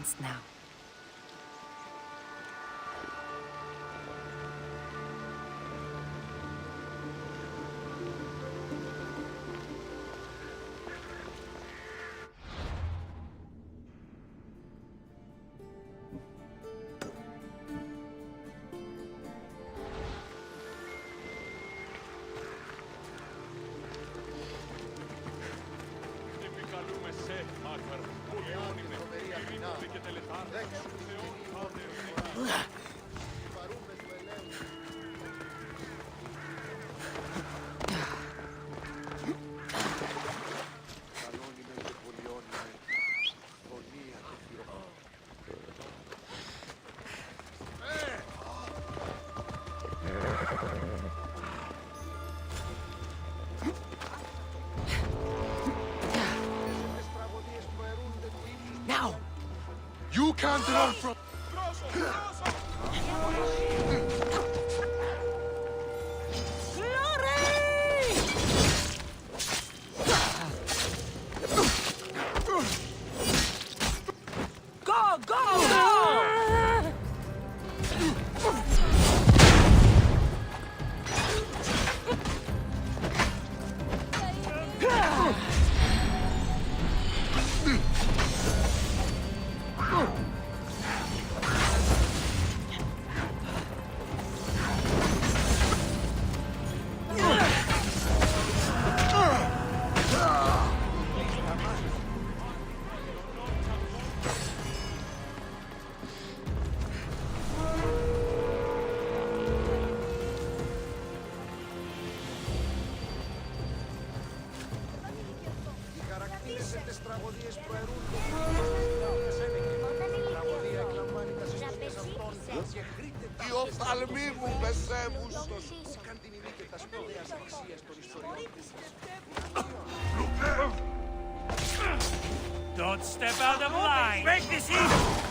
balanced now. Now! You can't run from... Go, go, go! Οι οφθαλμοί μου μεσέμους. Don't step out of line! Break this easy!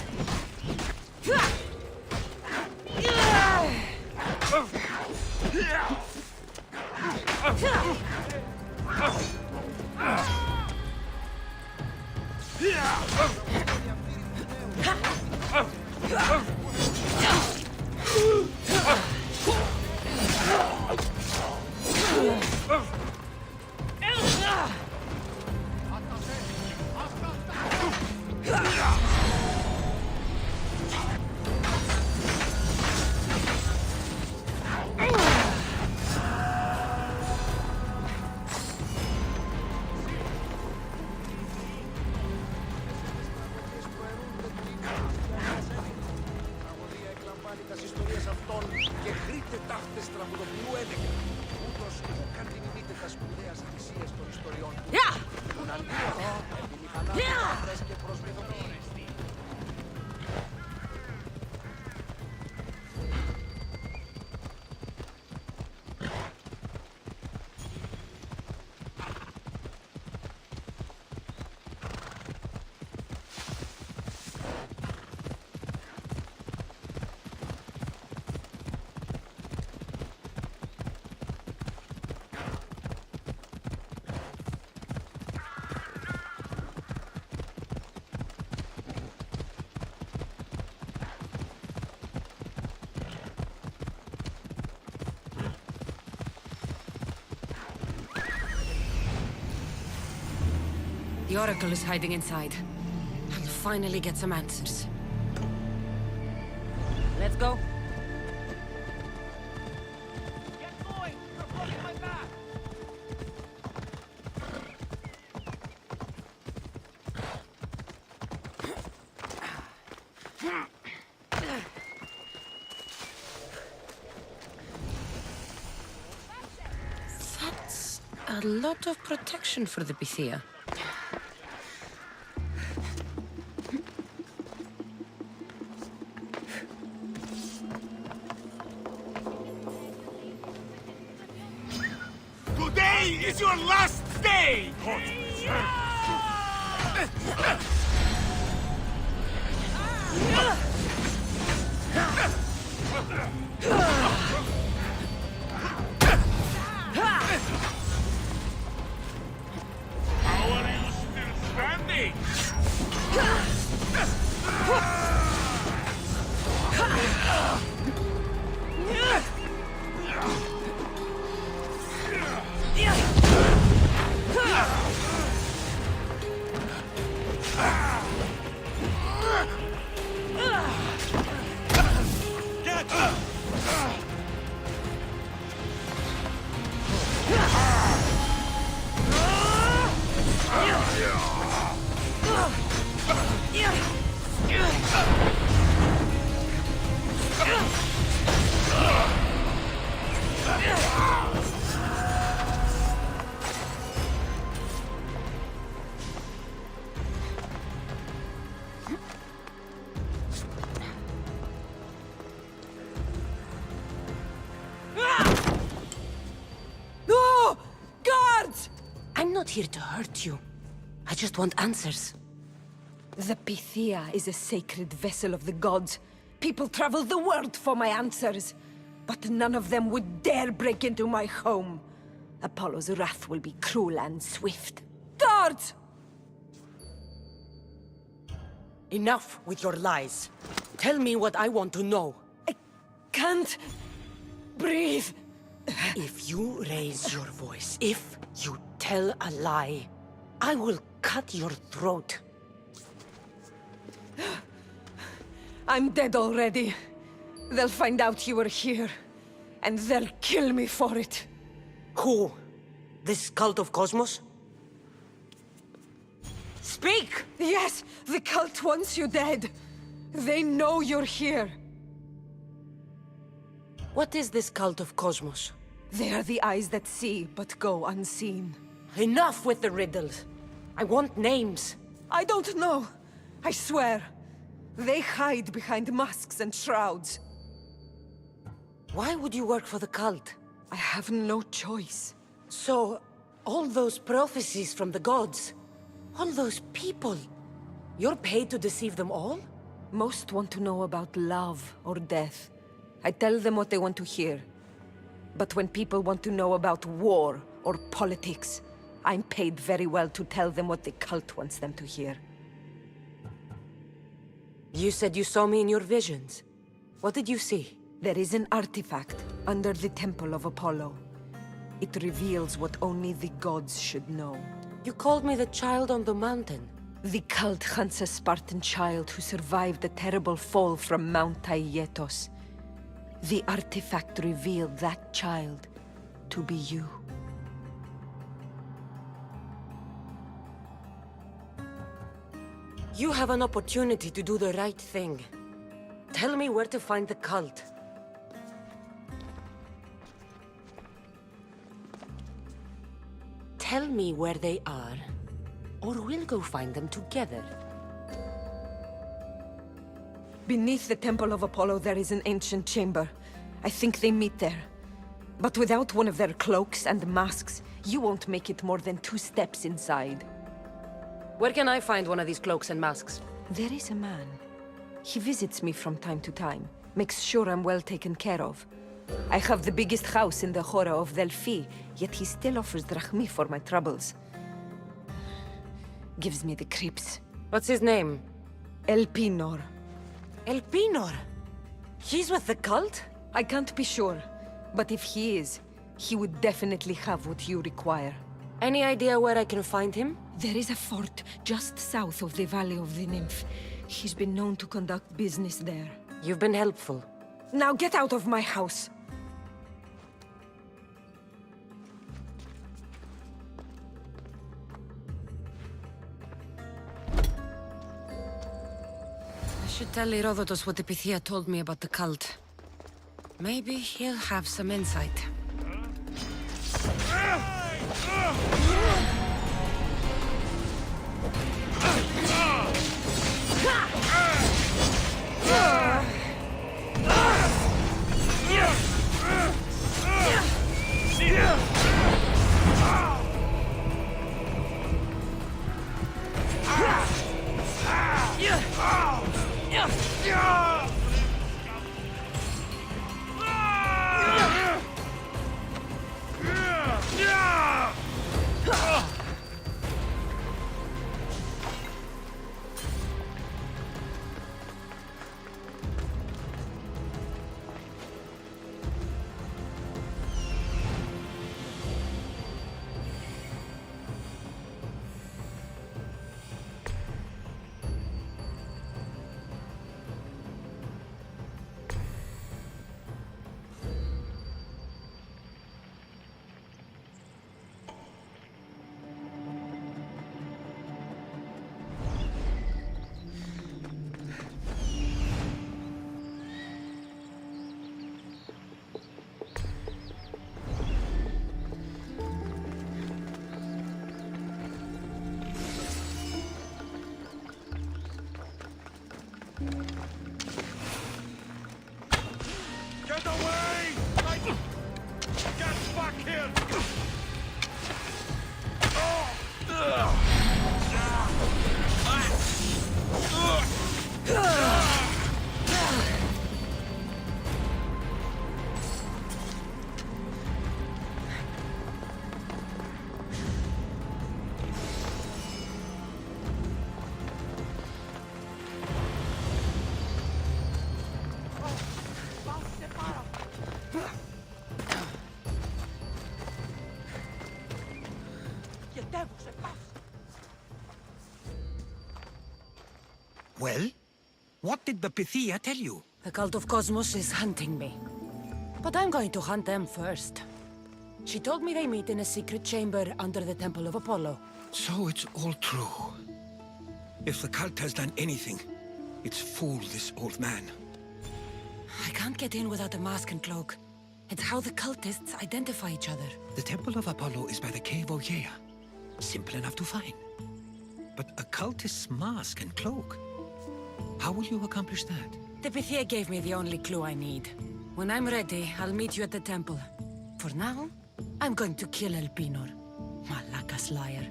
The Oracle is hiding inside. I'll finally get some answers. Let's go. Get going! You're blocking my path! That's a lot of protection for the Pythia. Today is your last day! How are you still standing? No! Guards! I'm not here to hurt you. I just want answers. The Pythia is a sacred vessel of the gods. People travel the world for my answers. But none of them would dare break into my home. Apollo's wrath will be cruel and swift. Guards! Enough with your lies. Tell me what I want to know. I can't breathe. If you raise your voice, if you tell a lie, I will cut your throat. I'm dead already. They'll find out you were here, and they'll kill me for it. Who? This cult of Cosmos? Speak! Yes, the cult wants you dead. They know you're here. What is this cult of Cosmos? They are the eyes that see, but go unseen. Enough with the riddles. I want names. I don't know. I swear. They hide behind masks and shrouds. Why would you work for the cult? I have no choice. So, all those prophecies from the gods, all those people, you're paid to deceive them all? Most want to know about love or death. I tell them what they want to hear. But when people want to know about war or politics, I'm paid very well to tell them what the cult wants them to hear. You said you saw me in your visions. What did you see? There is an artifact under the Temple of Apollo. It reveals what only the gods should know. You called me the child on the mountain. The cult hunts a Spartan child who survived a terrible fall from Mount Aietos. The artifact revealed that child to be you. You have an opportunity to do the right thing. Tell me where to find the cult. Tell me where they are, or we'll go find them together. Beneath the Temple of Apollo there is an ancient chamber. I think they meet there. But without one of their cloaks and masks, you won't make it more than 2 steps inside. Where can I find one of these cloaks and masks? There is a man. He visits me from time to time, makes sure I'm well taken care of. I have the biggest house in the Hora of Delphi, yet he still offers drachmi for my troubles. Gives me the creeps. What's his name? Elpinor. Elpinor? He's with the cult? I can't be sure, but if he is, he would definitely have what you require. Any idea where I can find him? There is a fort just south of the Valley of the Nymph. He's been known to conduct business there. You've been helpful. Now get out of my house! I should tell Herodotus what the Pythia told me about the cult. Maybe he'll have some insight. Get away! Get back here! Well? What did the Pythia tell you? The cult of Cosmos is hunting me. But I'm going to hunt them first. She told me they meet in a secret chamber under the Temple of Apollo. So it's all true. If the cult has done anything, it's fooled this old man. I can't get in without a mask and cloak. It's how the cultists identify each other. The Temple of Apollo is by the Cave Ogyea. Simple enough to find. But a cultist's mask and cloak? How will you accomplish that? The Pythia gave me the only clue I need. When I'm ready, I'll meet you at the temple. For now, I'm going to kill Elpinor. Malakas liar.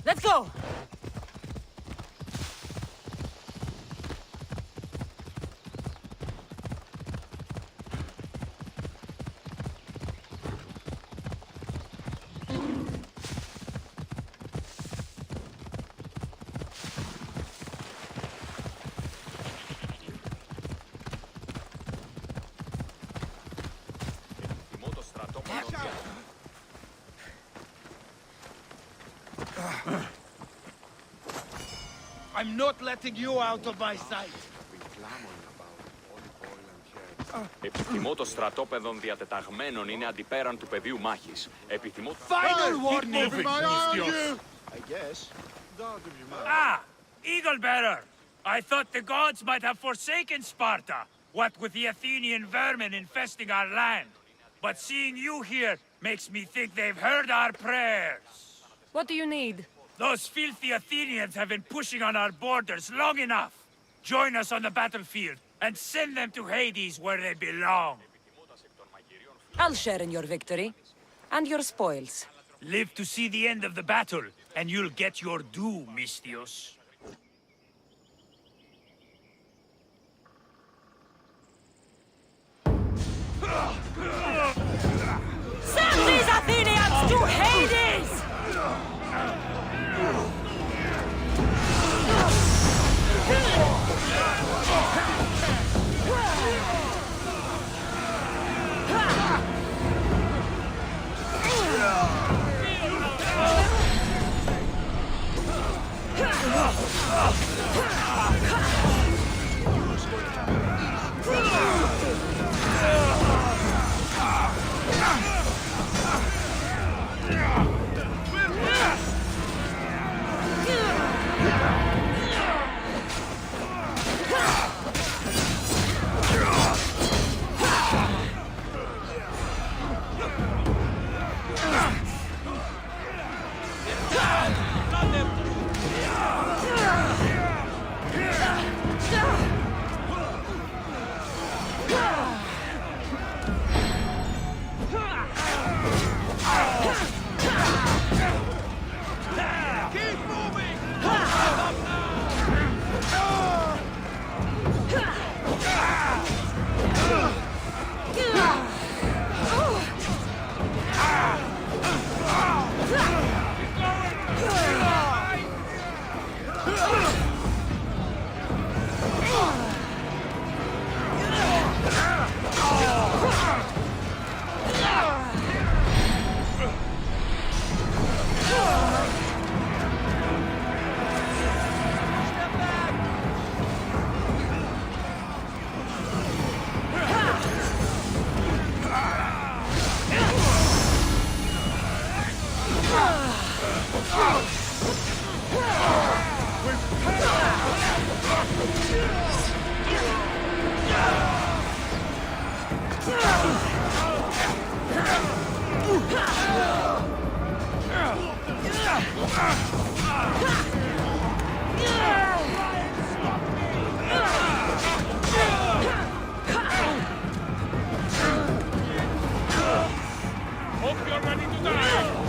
Let's go! I'm not letting you out of my sight. Επιθυμώ το στρατόπεδο διατεταγμένων είναι αντιπέραν του πεδίου μάχης. Επιθυμώ... Final warning! I guess. Ah! Eagle Bearer! I thought the gods might have forsaken Sparta, what with the Athenian vermin infesting our land. But seeing you here makes me think they've heard our prayers. What do you need? Those filthy Athenians have been pushing on our borders long enough. Join us on the battlefield and send them to Hades where they belong. I'll share in your victory. And your spoils. Live to see the end of the battle, and you'll get your due, Misthios. Send these Athenians to Hades! Hope you're ready to die!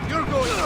You're going.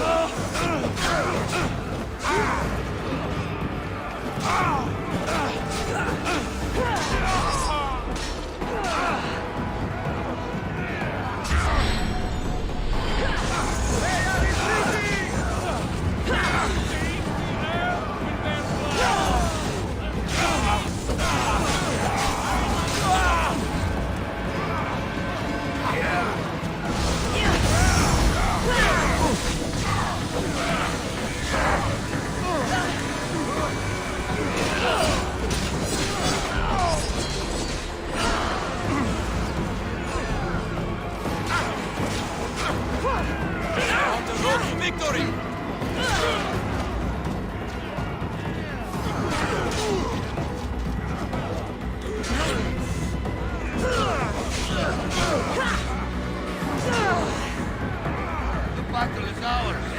battle is ours.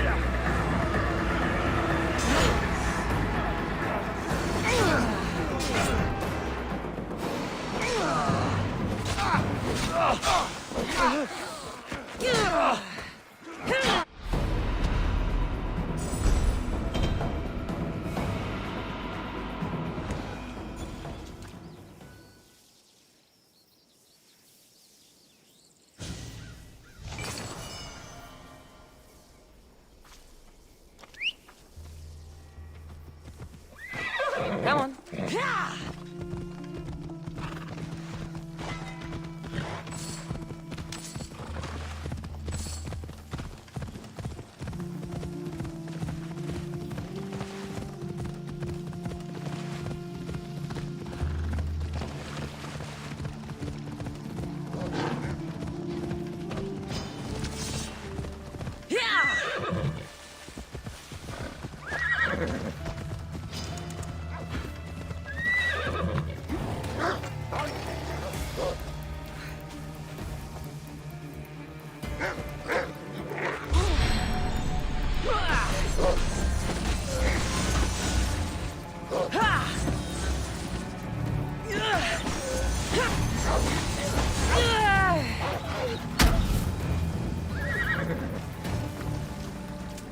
Come on.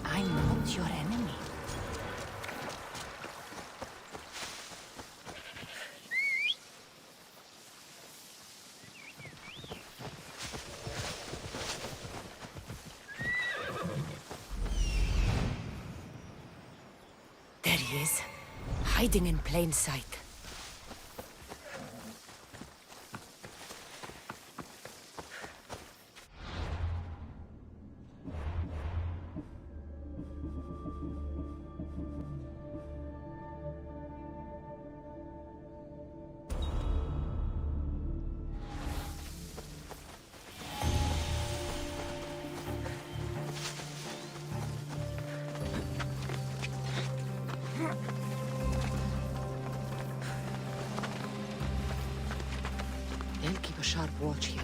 I'm not your enemy. There he is, hiding in plain sight. They'll keep a sharp watch here.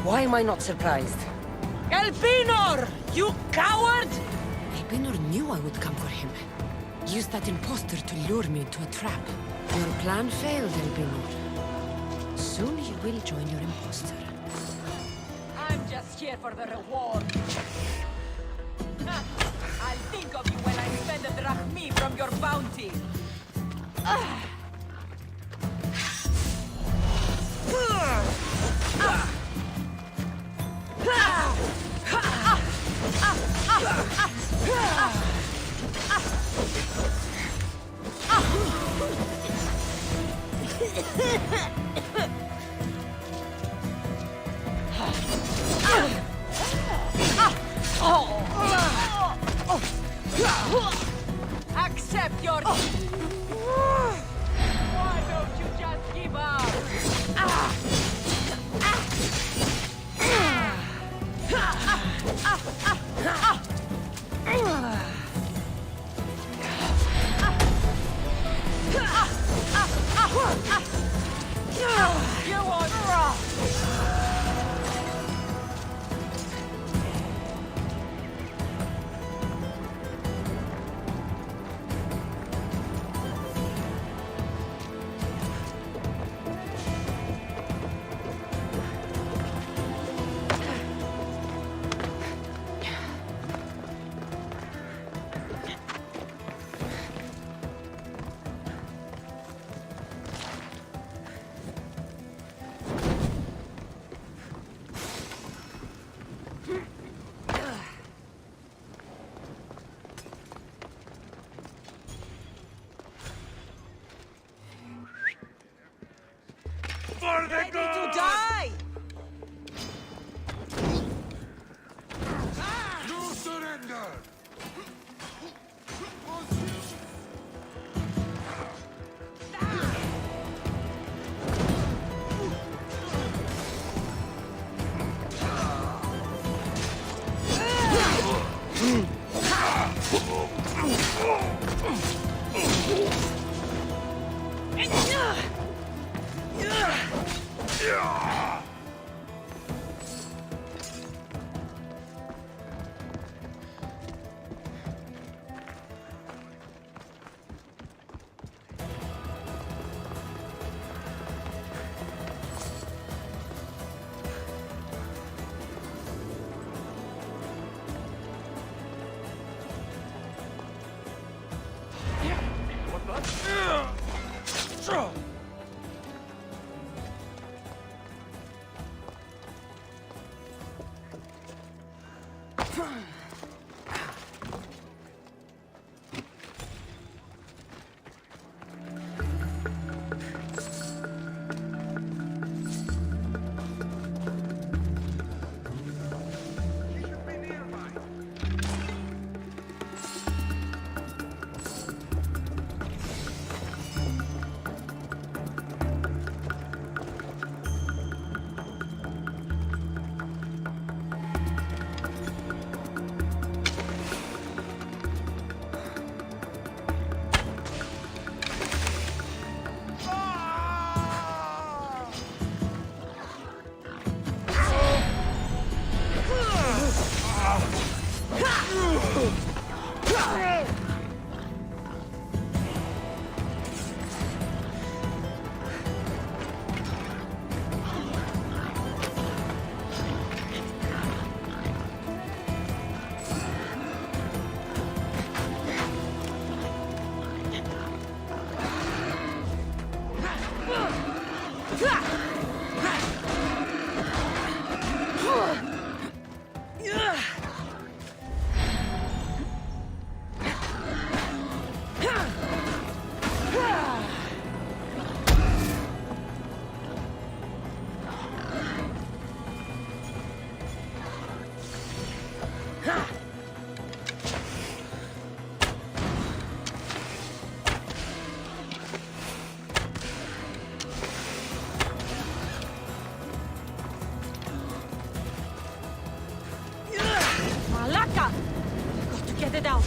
Why am I not surprised? Elpinor! You coward! Elpinor knew I would come for him. Used that imposter to lure me into a trap. Your plan failed, Elpinor. Soon he will join your imposter. I'm just here for the reward. I'll think of you when I spend a drachmi from your bounty. Accept your... Why don't you just give up? You want... For the Ready to gods! die! No surrender! Malaka! Got to get it out.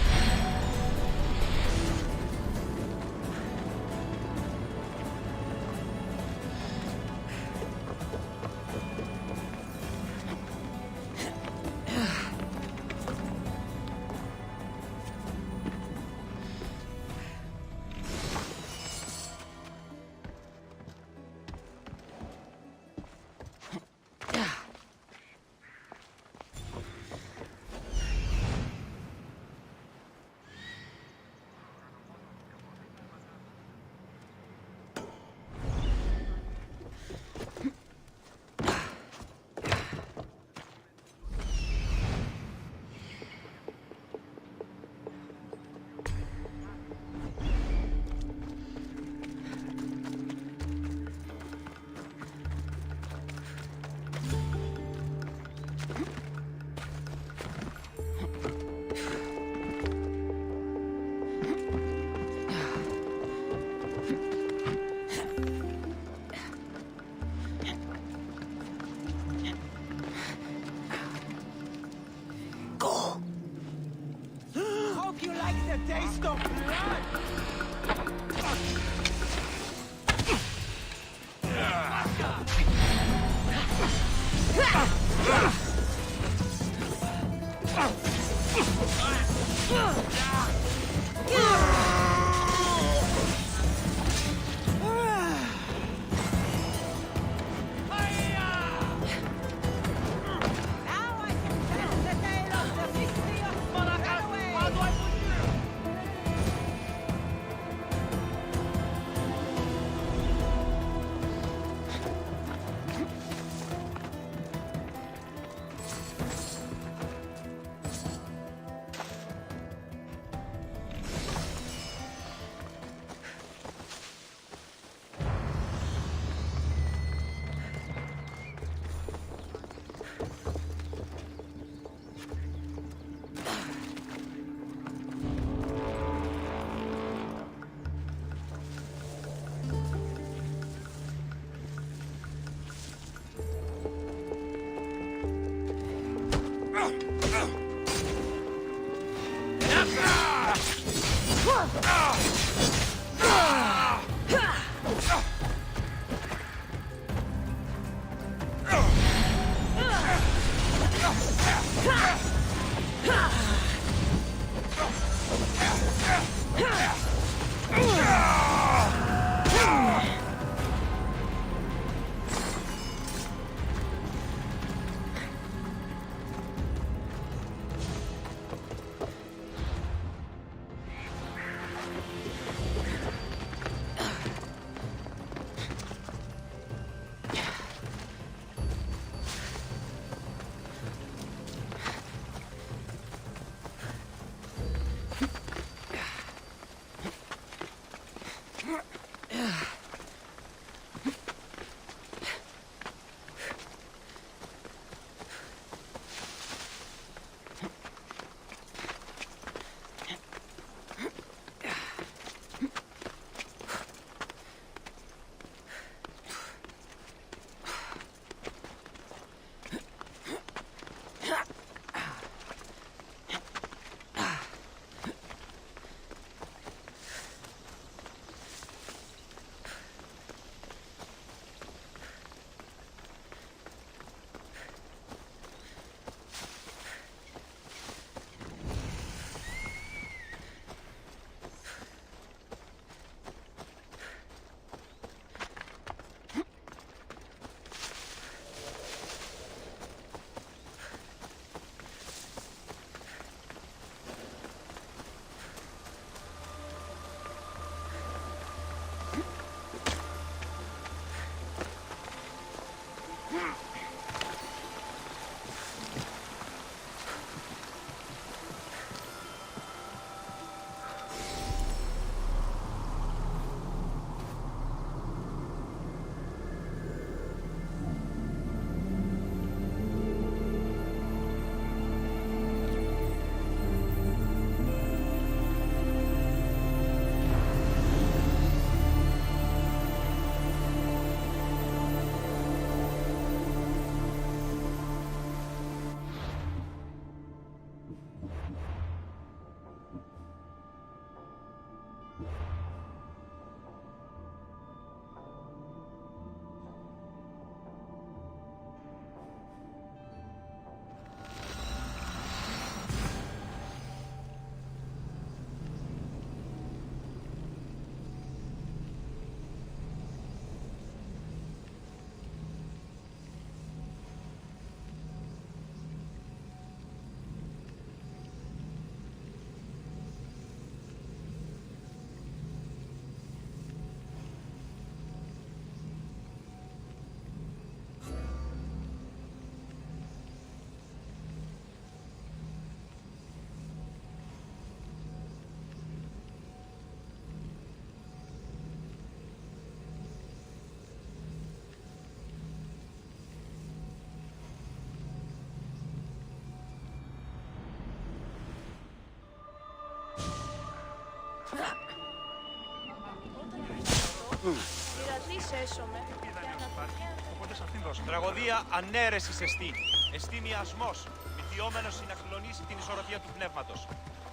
Τραγωδία ανέρεσης εστί. Εστί μιασμός, μυθιόμενος να κλονίσει την ισορροπία του πνεύματος.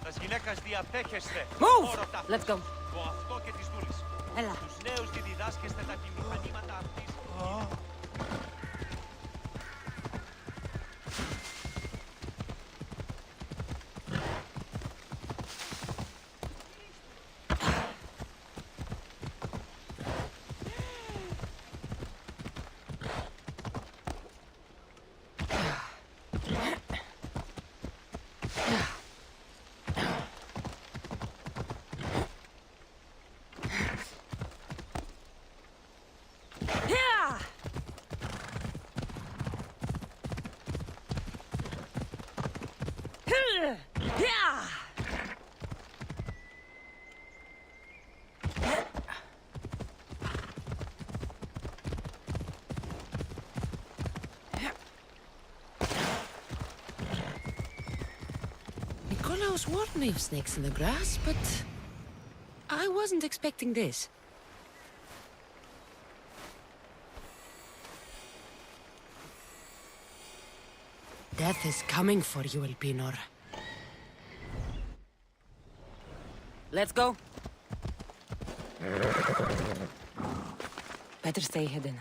Τας γυναίκας διαπέχεστε. Move! Let's go. Το αυτό και της δούλης. Έλα. Τους νέους διδάσκεστε τα μηχανήματα αυτής. Nikolaos warned me of snakes in the grass, but I wasn't expecting this. Death is coming for you, Elpinor. Let's go. Better stay hidden.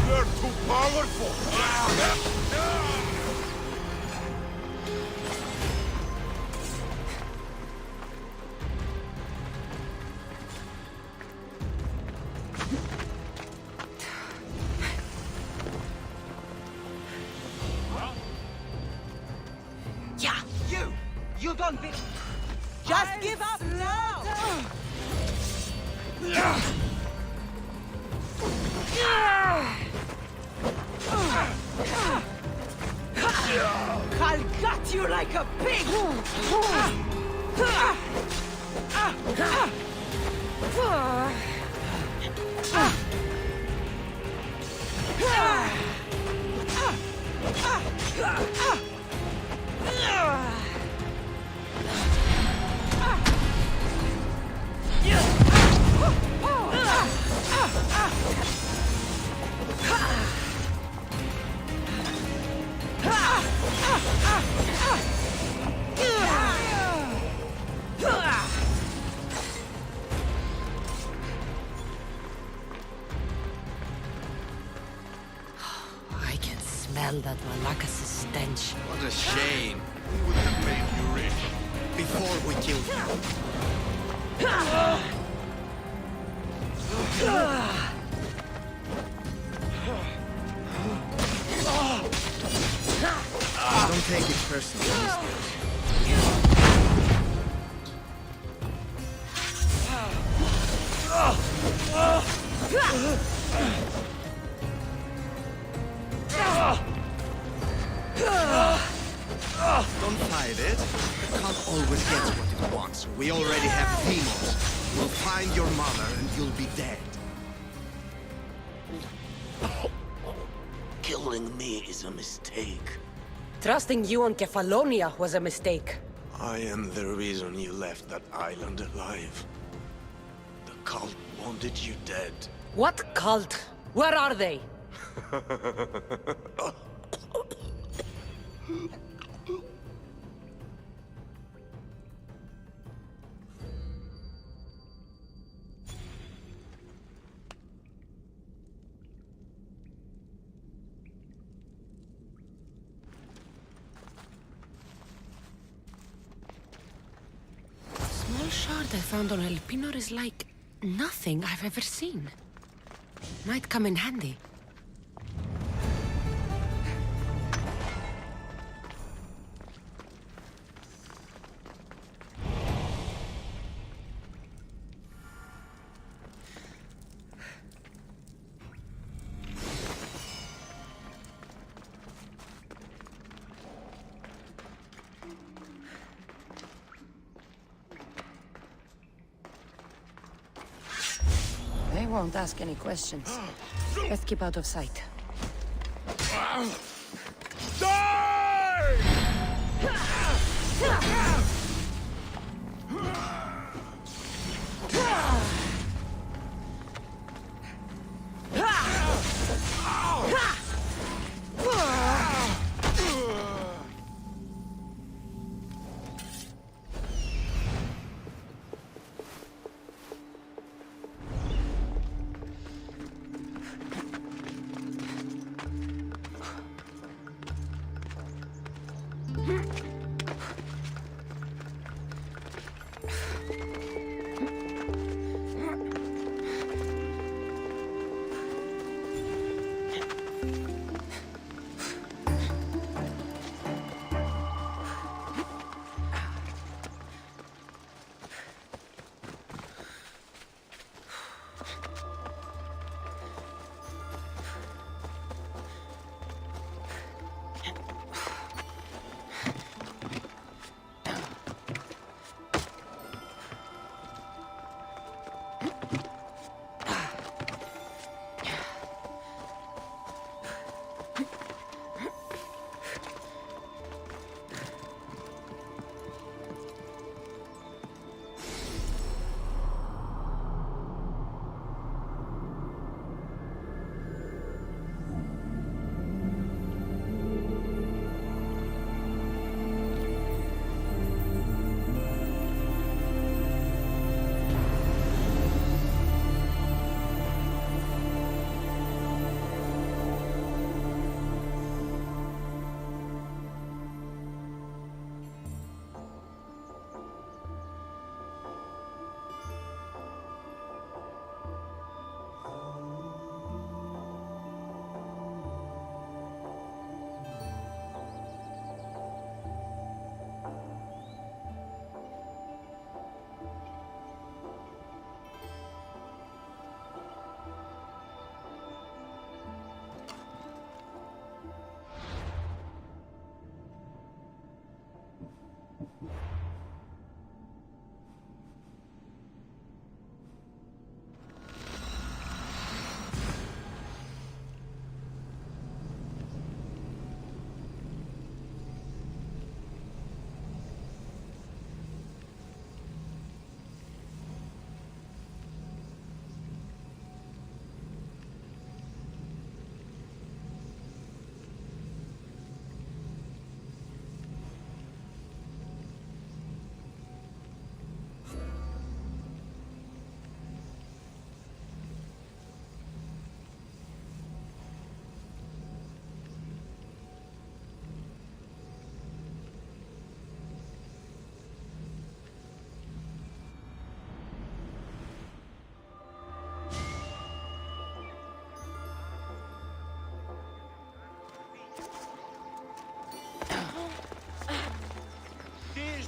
You're too powerful! Yeah, you don't be... Just give up now! I'll gut you like a pig! I can smell that Malakas' stench. What a shame. We would have made you rich before we killed you. Don't take it personally. Don't fight it. It can't always get what it wants. We already have demons. We'll find your mother and you'll be dead. Killing me is a mistake. Trusting you on Kefalonia was a mistake. I am the reason you left that island alive. The cult wanted you dead. What cult? Where are they? Small shard I found on Elpinor is like nothing I've ever seen. Might come in handy. They won't ask any questions. Let's keep out of sight.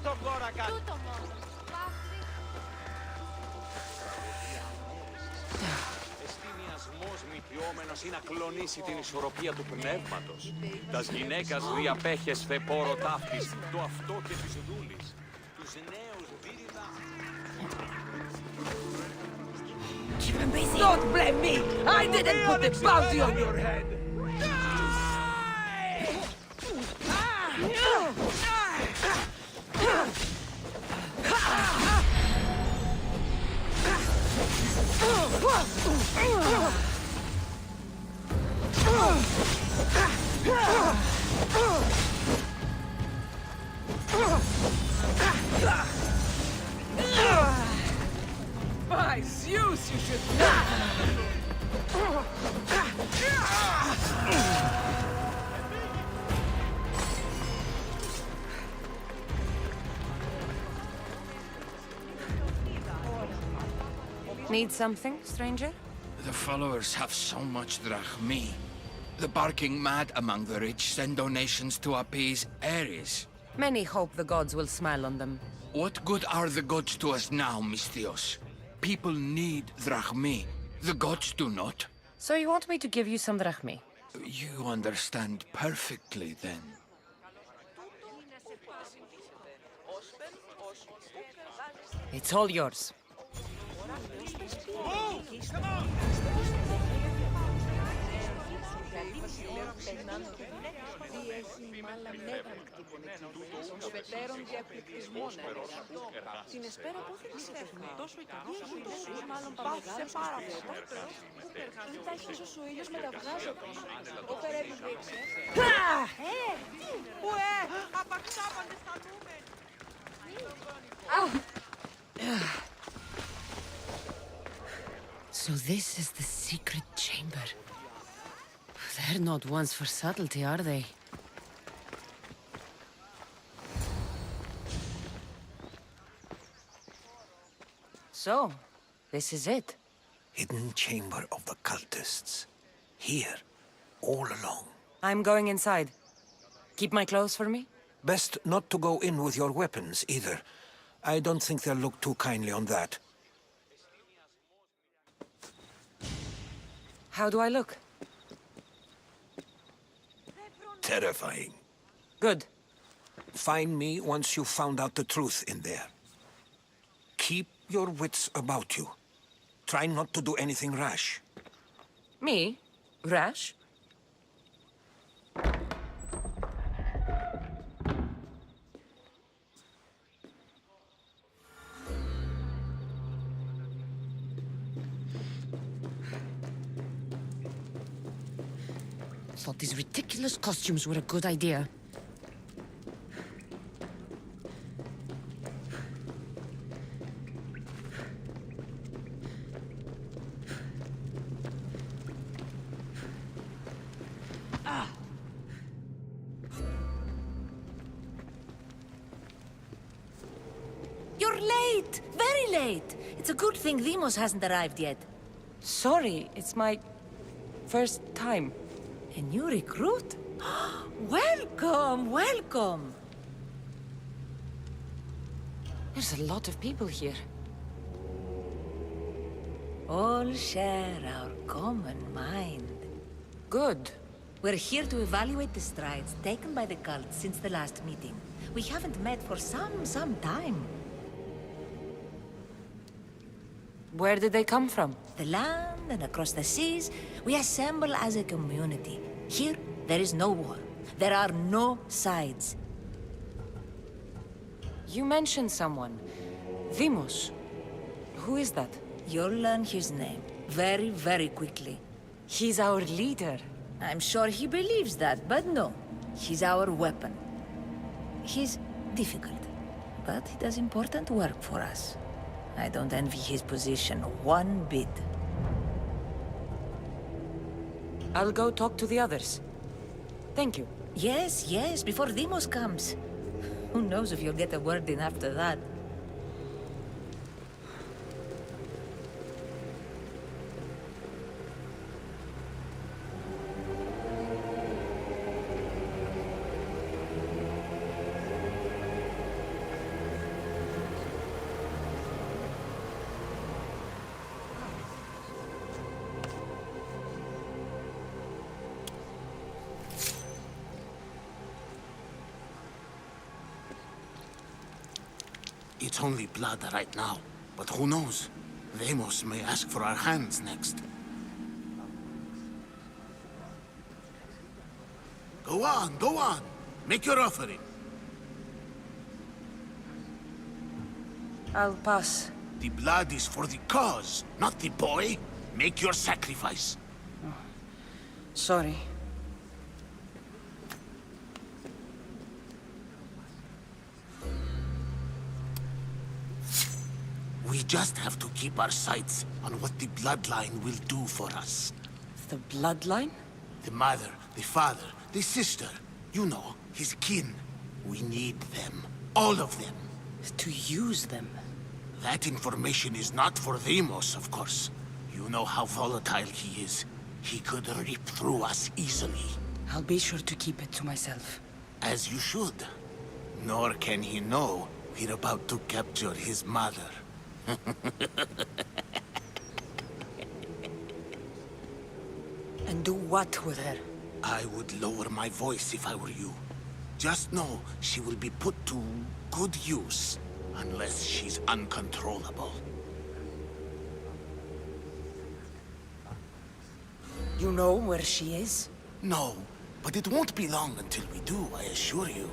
τον κόρα κάνει. Τούτο μόνο. Εστιμιασμός μυτιόμενος είναι να κλονίσει την ισορροπία του πνεύματος. Τας γυναίκας διαπέχες φεπόρο ταύτης, το αυτό και της δούλης. Τους νέους δίδυτα... Don't blame me! I didn't put the bounty on your head! By Zeus, you should know! Need something, stranger? The followers have so much drachmi. The barking mad among the rich send donations to appease Ares. Many hope the gods will smile on them. What good are the gods to us now, Misthios? People need drachmi. The gods do not. So you want me to give you some drachmi? You understand perfectly, then. It's all yours. Την εσπέρα πού θα τη στέφουμε. Τόσο ικανός ο ήλιος, μάλλον παπαγάλος πάρα πολύ. Κοίτα, ίσως ο ήλιος μεταβγάζεται. Ο Περέβη δείξε. Ουε, απαξάπαντε στα νούμερα. So this is the secret chamber. They're not ones for subtlety, are they? So, this is it. Hidden chamber of the cultists. Here, all along. I'm going inside. Keep my clothes for me? Best not to go in with your weapons, either. I don't think they'll look too kindly on that. How do I look? Terrifying. Good. Find me once you've found out the truth in there. Keep your wits about you. Try not to do anything rash. Me? Rash? Thought these ridiculous costumes were a good idea. You're late! Very late! It's a good thing Demos hasn't arrived yet. Sorry, it's my first time. A new recruit? Welcome, welcome! There's a lot of people here. All share our common mind. Good. We're here to evaluate the strides taken by the cult since the last meeting. We haven't met for some time. Where did they come from? The land and across the seas, we assemble as a community. Here, there is no war. There are no sides. You mentioned someone. Demos. Who is that? You'll learn his name very, very quickly. He's our leader. I'm sure he believes that, but no. He's our weapon. He's difficult, but he does important work for us. I don't envy his position one bit. I'll go talk to the others. Thank you. Yes, yes, before Demos comes. Who knows if you'll get a word in after that. It's only blood right now, but who knows? Demos may ask for our hands next. Go on, go on. Make your offering. I'll pass. The blood is for the cause, not the boy. Make your sacrifice. Sorry. We just have to keep our sights on what the bloodline will do for us. The bloodline? The mother, the father, the sister. You know, his kin. We need them. All of them. To use them. That information is not for Demos, of course. You know how volatile he is. He could rip through us easily. I'll be sure to keep it to myself. As you should. Nor can he know we're about to capture his mother. And do what with her? I would lower my voice if I were you. Just know she will be put to good use, unless she's uncontrollable. You know where she is? No, but it won't be long until we do, I assure you.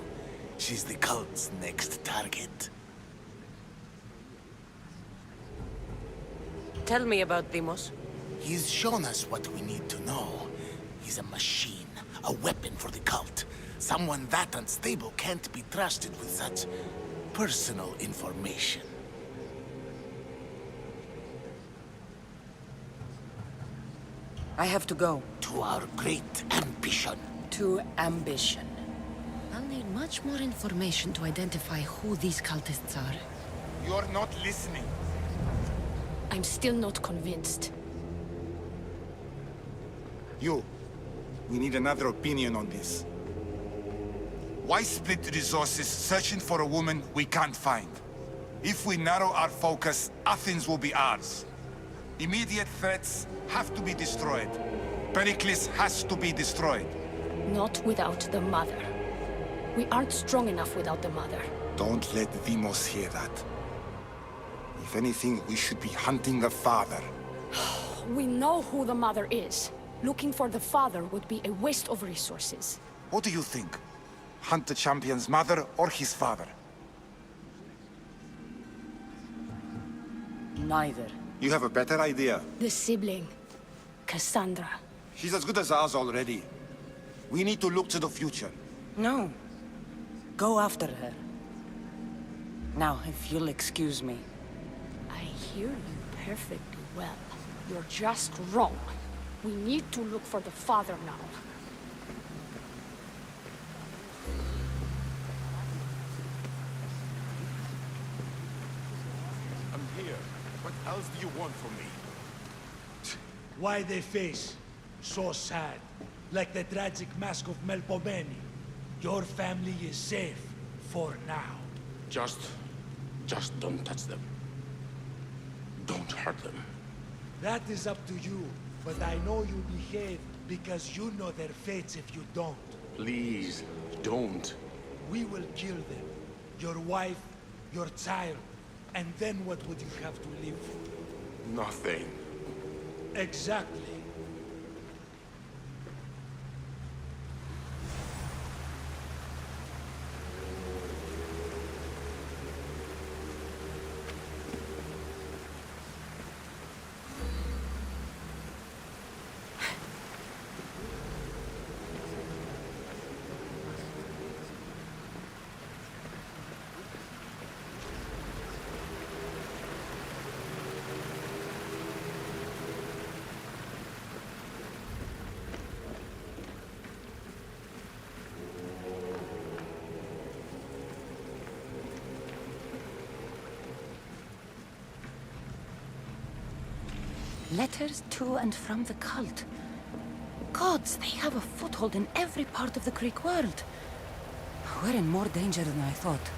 She's the cult's next target. Tell me about Demos. He's shown us what we need to know. He's a machine, a weapon for the cult. Someone that unstable can't be trusted with such personal information. I have to go. To our great ambition. To ambition. I'll need much more information to identify who these cultists are. You're not listening. I'm still not convinced. You. We need another opinion on this. Why split resources searching for a woman we can't find? If we narrow our focus, Athens will be ours. Immediate threats have to be destroyed. Pericles has to be destroyed. Not without the mother. We aren't strong enough without the mother. Don't let Deimos hear that. If anything, we should be hunting the father. We know who the mother is. Looking for the father would be a waste of resources. What do you think? Hunt the champion's mother or his father? Neither. You have a better idea. The sibling, Kassandra. She's as good as ours already. We need to look to the future. No. Go after her. Now, if you'll excuse me. I hear you perfectly well. You're just wrong. We need to look for the father now. I'm here. What else do you want from me? Why they face so sad, like the tragic mask of Melpomene. Your family is safe for now. Just don't touch them. Don't hurt them. That is up to you, but I know you behave because you know their fates if you don't. Please, don't. We will kill them. Your wife, your child, and then what would you have to live for? Nothing. Exactly. Letters to and from the cult. Gods, they have a foothold in every part of the Greek world. We're in more danger than I thought.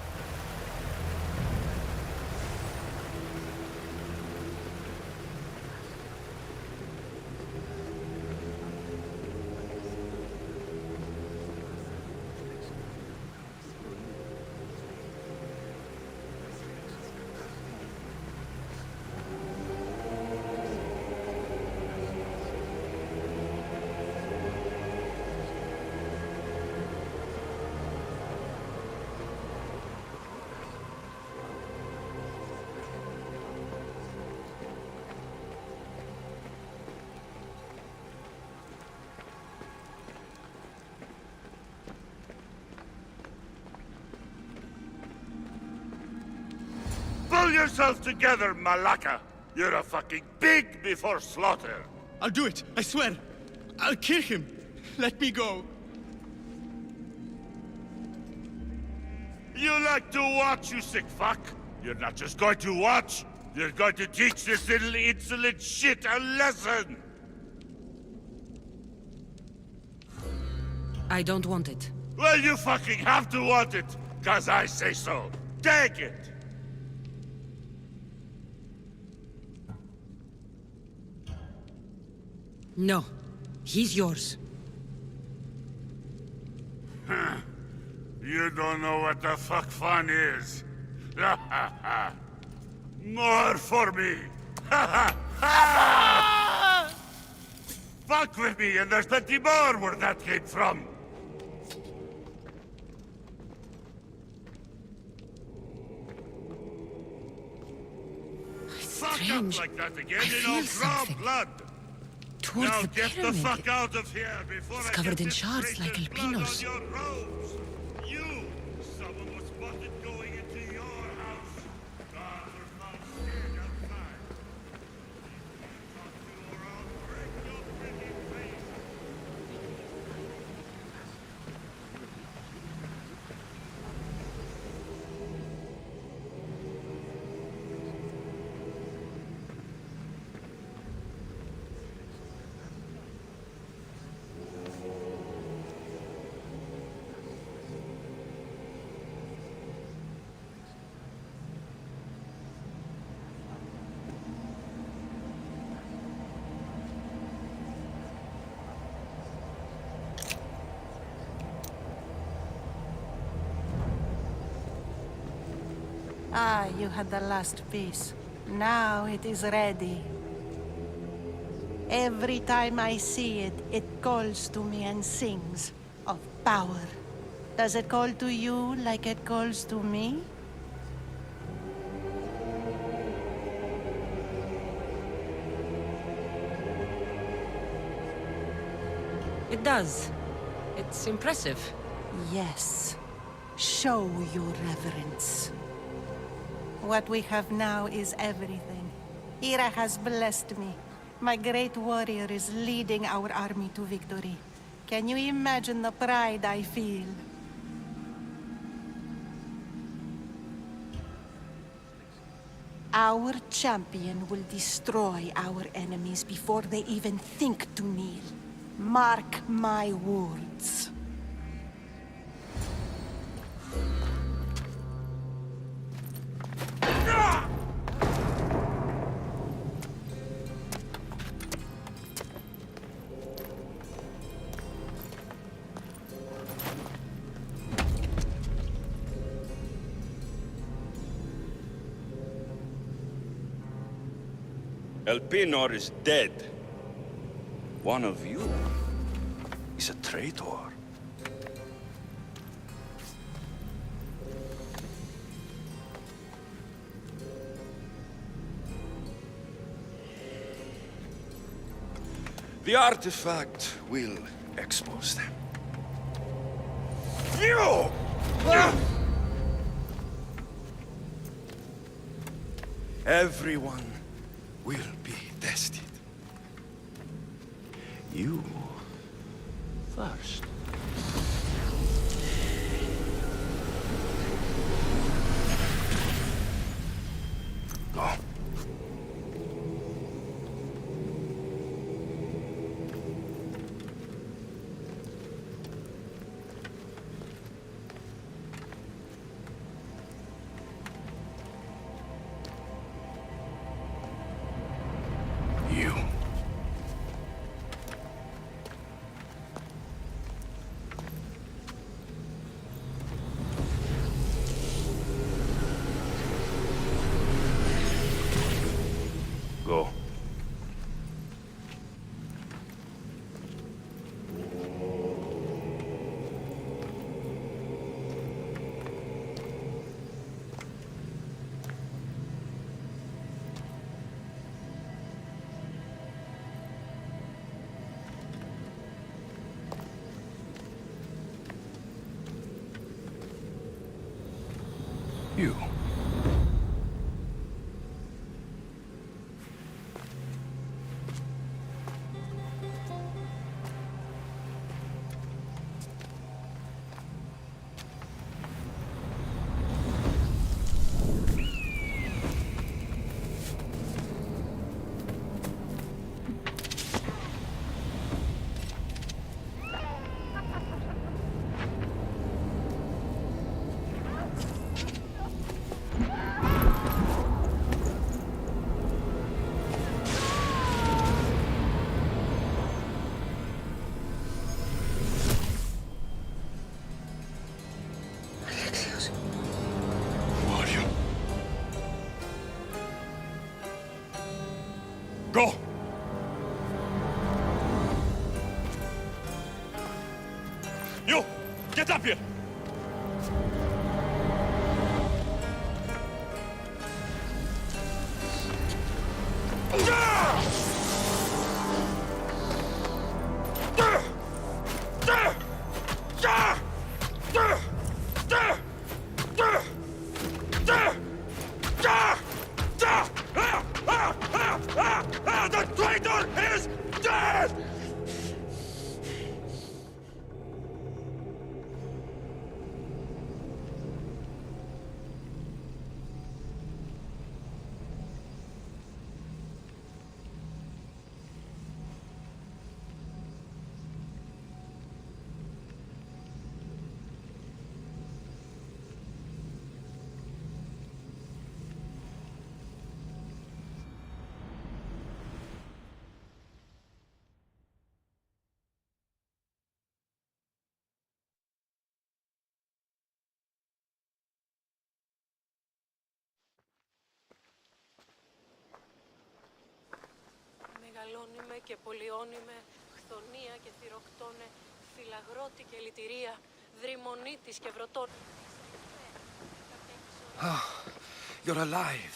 Pull yourself together, Malaka! You're a fucking pig before slaughter! I'll do it, I swear. I'll kill him. Let me go. You like to watch, you sick fuck? You're not just going to watch, you're going to teach this little insolent shit a lesson! I don't want it. Well, you fucking have to want it, 'cause I say so. Take it! No. He's yours. Huh. You don't know what the fuck fun is. More for me! Fuck with me, and there's plenty more where that came from! Fuck up like that again, and I'll draw blood! Towards now the get pyramid. the fuck out of here before It's I covered get in this shards like traitor's blood albinos. on your robes! You! Someone was spotted going into your house! Guards are found scared outside! Talk to or I'll break your pretty face! Ah, you had the last piece. Now it is ready. Every time I see it, it calls to me and sings of power. Does it call to you like it calls to me? It does. It's impressive. Yes. Show your reverence. What we have now is everything. Ira has blessed me. My great warrior is leading our army to victory. Can you imagine the pride I feel? Our champion will destroy our enemies before they even think to kneel. Mark my words. Elpinor is dead. One of you is a traitor. The artifact will expose them. You! Everyone will be tested. You first. Go. You. Go. You. Go! You! Get up here! The traitor is dead! και πολιώνυμε, χθονία και θυροκτώνε, φυλαγρώτη και λυτηρία, δρυμονίτης και βροτών. Oh, you're alive.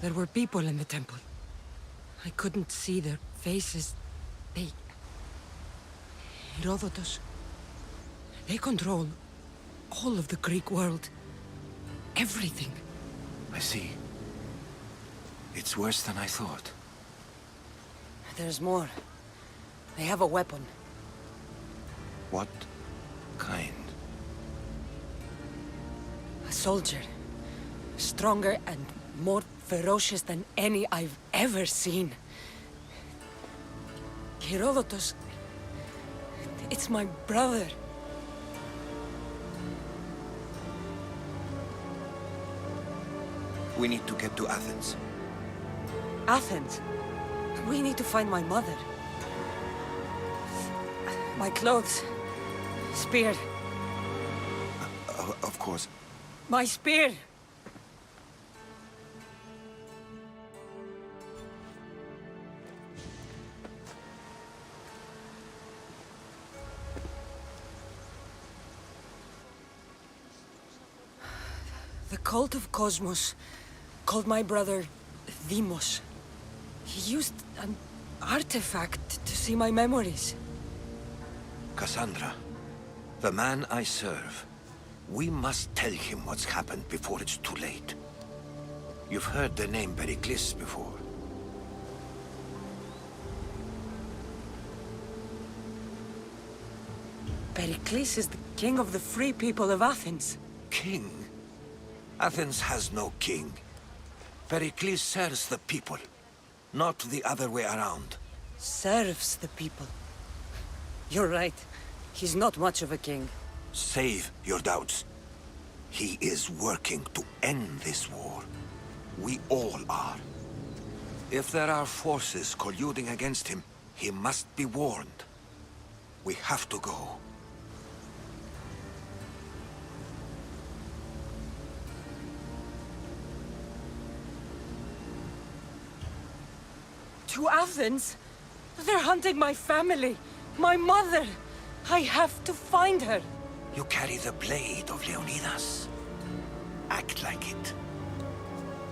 There were people in the temple. I couldn't see their faces. Herodotus. They control all of the Greek world. Everything. I see. It's worse than I thought. There's more. They have a weapon. What kind? A soldier. Stronger and more ferocious than any I've ever seen. Herodotus. It's my brother. We need to get to Athens. Athens? We need to find my mother. My clothes. Spear. Of course. My spear! The cult of Cosmos called my brother Deimos. He used an artifact to see my memories. Kassandra, the man I serve. We must tell him what's happened before it's too late. You've heard the name Pericles before. Pericles is the king of the free people of Athens. King? Athens has no king. Pericles serves the people, not the other way around. Serves the people. You're right. He's not much of a king. Save your doubts. He is working to end this war. We all are. If there are forces colluding against him, he must be warned. We have to go. To Athens? They're hunting my family, my mother. I have to find her. You carry the blade of Leonidas. Act like it.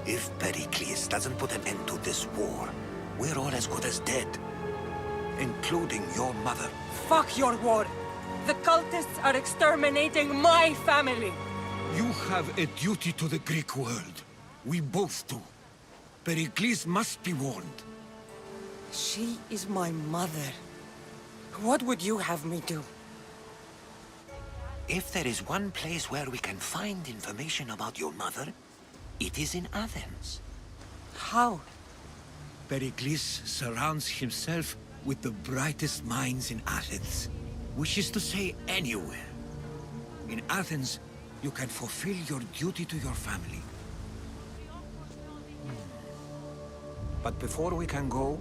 If Pericles doesn't put an end to this war, we're all as good as dead. Including your mother. Fuck your war. The cultists are exterminating my family. You have a duty to the Greek world. We both do. Pericles must be warned. She is my mother. What would you have me do? If there is one place where we can find information about your mother, it is in Athens. How? Pericles surrounds himself with the brightest minds in Athens. Which is to say, anywhere. In Athens, you can fulfill your duty to your family. But before we can go,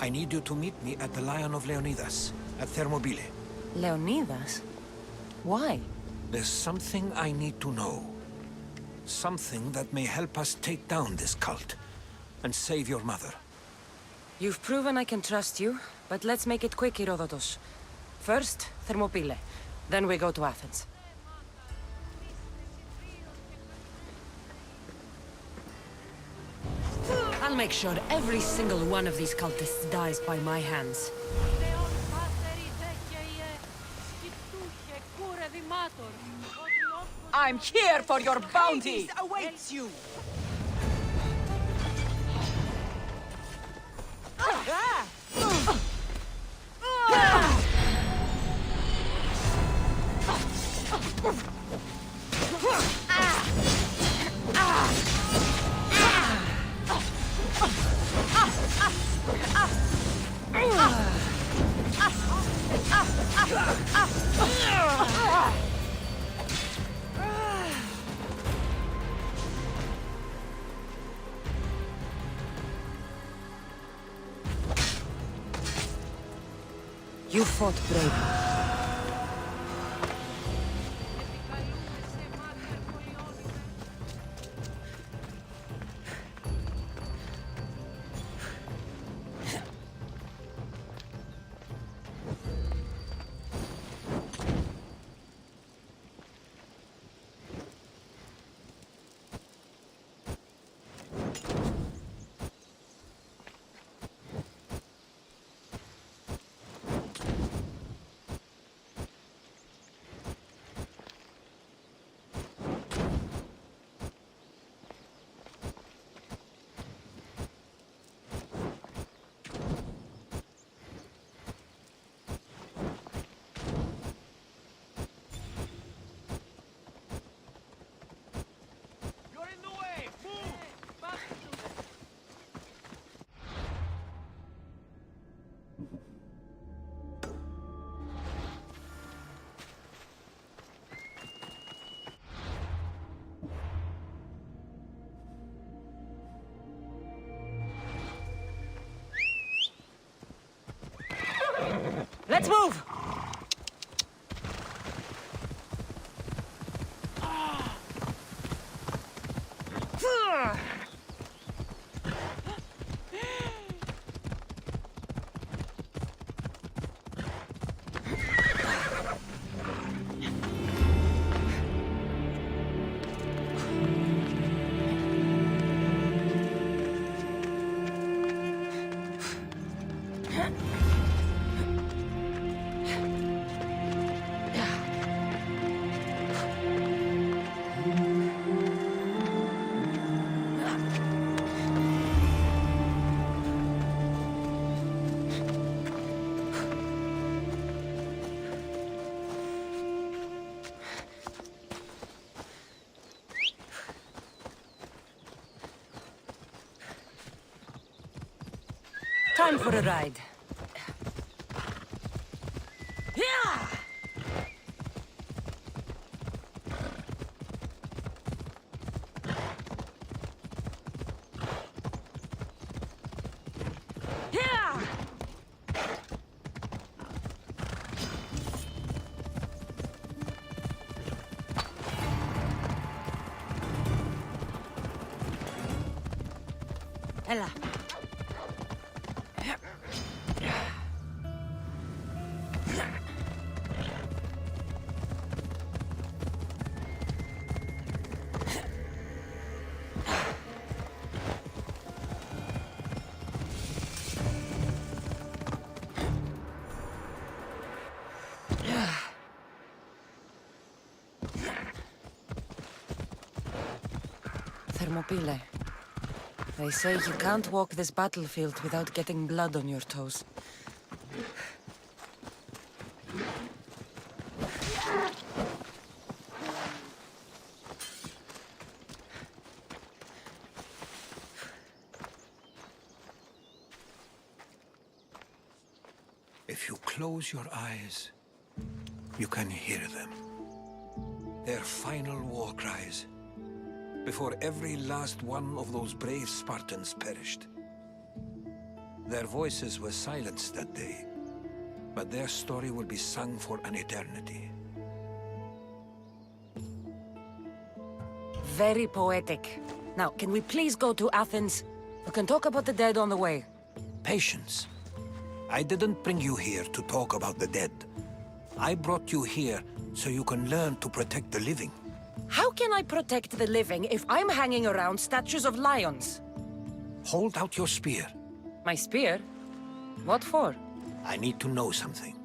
I need you to meet me at the Lion of Leonidas, at Thermopylae. Leonidas? Why? There's something I need to know. Something that may help us take down this cult and save your mother. You've proven I can trust you, but let's make it quick, Herodotus. First, Thermopylae. Then we go to Athens. I'll make sure every single one of these cultists dies by my hands. I'm here for your bounty! Hades awaits you! You fought bravely. move! Time for a ride. Yeah! Yeah! Ella. Thermopyle. They say you can't walk this battlefield without getting blood on your toes. If you close your eyes, you can hear them. Their final war cries, before every last one of those brave Spartans perished. Their voices were silenced that day, but their story will be sung for an eternity. Very poetic. Now, can we please go to Athens? We can talk about the dead on the way. Patience. I didn't bring you here to talk about the dead. I brought you here so you can learn to protect the living. How can I protect the living if I'm hanging around statues of lions? Hold out your spear. My spear? What for? I need to know something.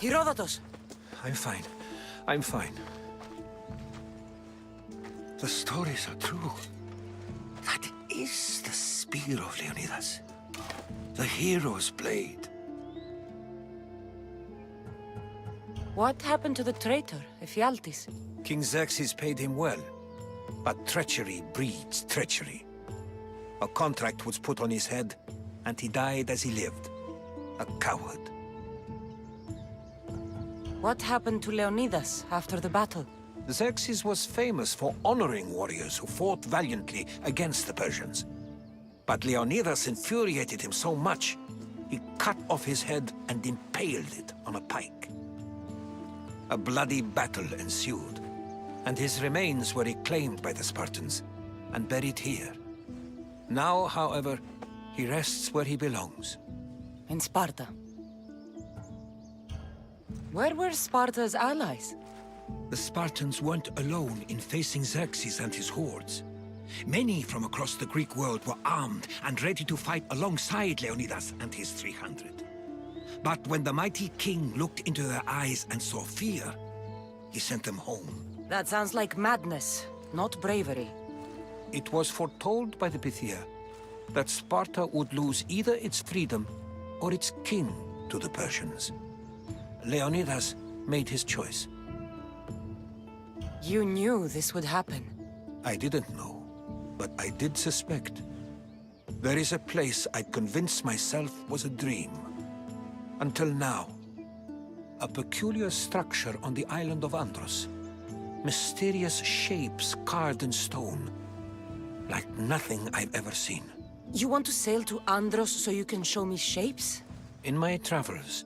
Herodotus! I'm fine. I'm fine. The stories are true. That is the spear of Leonidas. The hero's blade. What happened to the traitor, Ephialtes? King Xerxes paid him well, but treachery breeds treachery. A contract was put on his head, and he died as he lived. A coward. What happened to Leonidas after the battle? Xerxes was famous for honoring warriors who fought valiantly against the Persians. But Leonidas infuriated him so much, he cut off his head and impaled it on a pike. A bloody battle ensued, and his remains were reclaimed by the Spartans and buried here. Now, however, he rests where he belongs. In Sparta. Where were Sparta's allies? The Spartans weren't alone in facing Xerxes and his hordes. Many from across the Greek world were armed and ready to fight alongside Leonidas and his 300. But when the mighty king looked into their eyes and saw fear, he sent them home. That sounds like madness, not bravery. It was foretold by the Pythia that Sparta would lose either its freedom or its king to the Persians. Leonidas made his choice. You knew this would happen. I didn't know, but I did suspect. There is a place I'd convinced myself was a dream. Until now. A peculiar structure on the island of Andros. Mysterious shapes carved in stone. Like nothing I've ever seen. You want to sail to Andros so you can show me shapes? In my travels,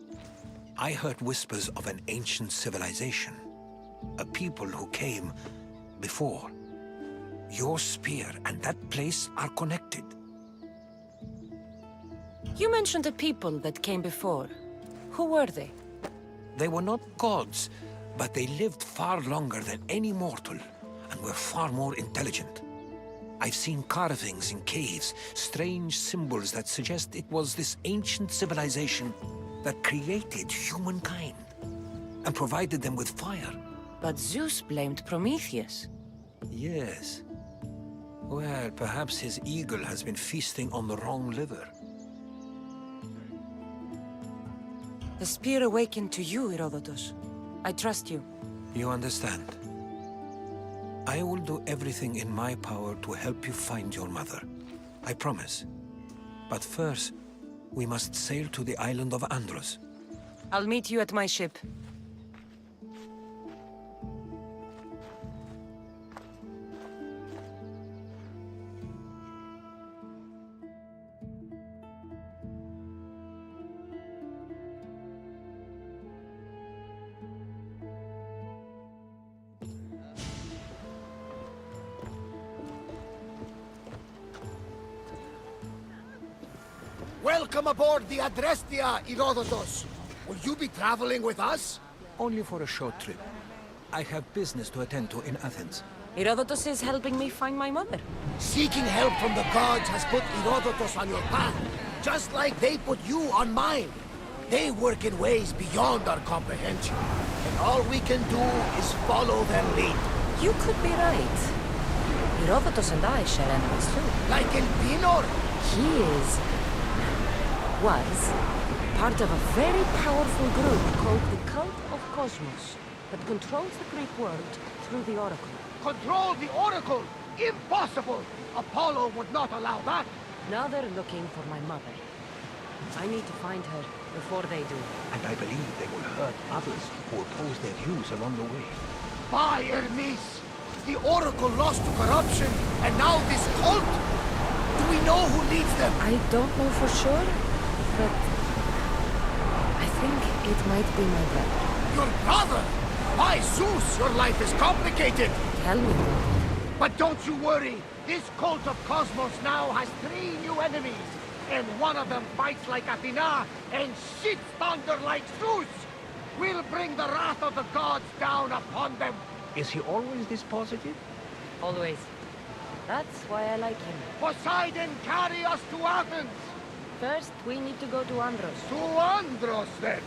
I heard whispers of an ancient civilization. A people who came before. Your spear and that place are connected. You mentioned a people that came before. Who were they? They were not gods, but they lived far longer than any mortal, and were far more intelligent. I've seen carvings in caves, strange symbols that suggest it was this ancient civilization that created humankind, and provided them with fire. But Zeus blamed Prometheus. Yes. Well, perhaps his eagle has been feasting on the wrong liver. The spear awakened to you, Herodotus. I trust you. You understand. I will do everything in my power to help you find your mother. I promise. But first, we must sail to the island of Andros. I'll meet you at my ship. Welcome aboard the Adrestia, Herodotus. Will you be traveling with us? Only for a short trip. I have business to attend to in Athens. Herodotus is helping me find my mother. Seeking help from the gods has put Herodotus on your path, just like they put you on mine. They work in ways beyond our comprehension, and all we can do is follow their lead. You could be right. Herodotus and I share enemies too. Like Elpinor? He was part of a very powerful group called the Cult of Cosmos that controls the Greek world through the Oracle. Control the Oracle? Impossible! Apollo would not allow that. Now they're looking for my mother. I need to find her before they do. And I believe they will hurt others who oppose their views along the way. By Hermes! The Oracle lost to corruption, and now this cult? Do we know who leads them? I don't know for sure, but I think it might be my brother. Your brother? By Zeus, your life is complicated! Tell me. But don't you worry. This cult of Cosmos now has 3 new enemies. And one of them fights like Athena and shits thunder like Zeus! We'll bring the wrath of the gods down upon them! Is he always this positive? Always. That's why I like him. Poseidon, carry us to Athens! First, we need to go to Andros. To Andros, then!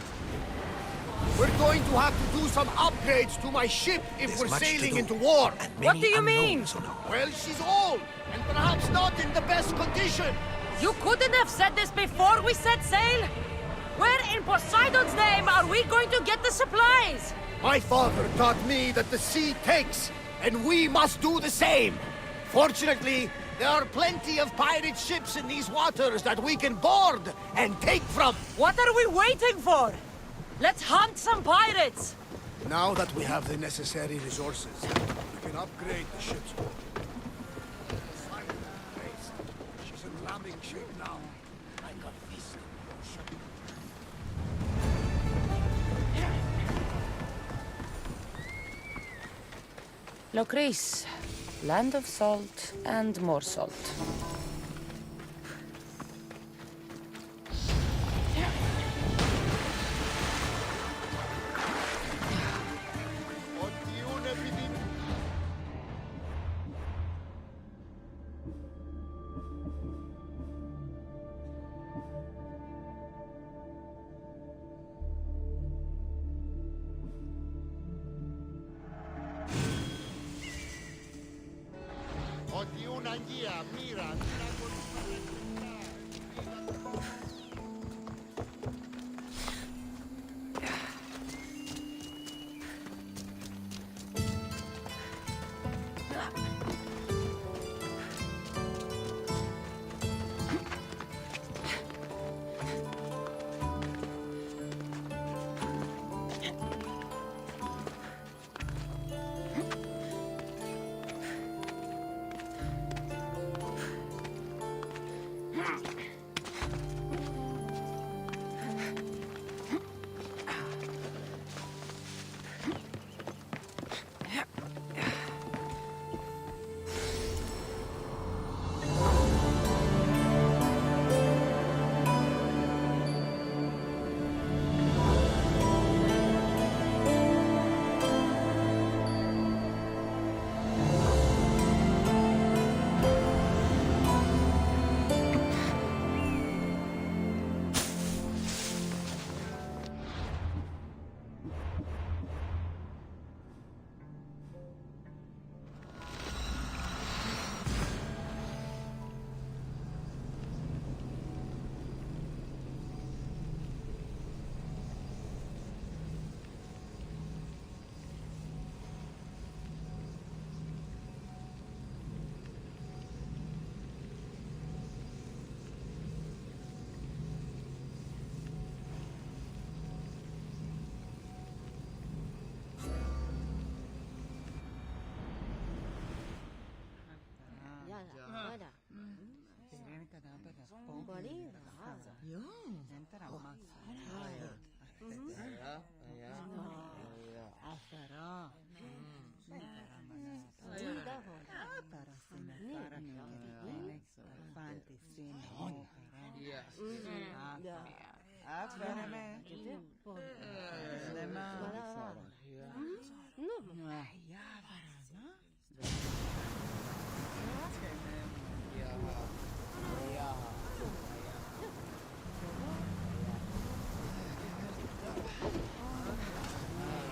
We're going to have to do some upgrades to my ship if we're sailing into war. What do you mean? Well, she's old, and perhaps not in the best condition. You couldn't have said this before we set sail? Where in Poseidon's name are we going to get the supplies? My father taught me that the sea takes, and we must do the same. Fortunately, there are plenty of pirate ships in these waters that we can board and take from. What are we waiting for? Let's hunt some pirates! Now that we have the necessary resources, we can upgrade the ship's hull. She's in ramming shape now. Like a fist in motion. Locris, land of salt and more salt.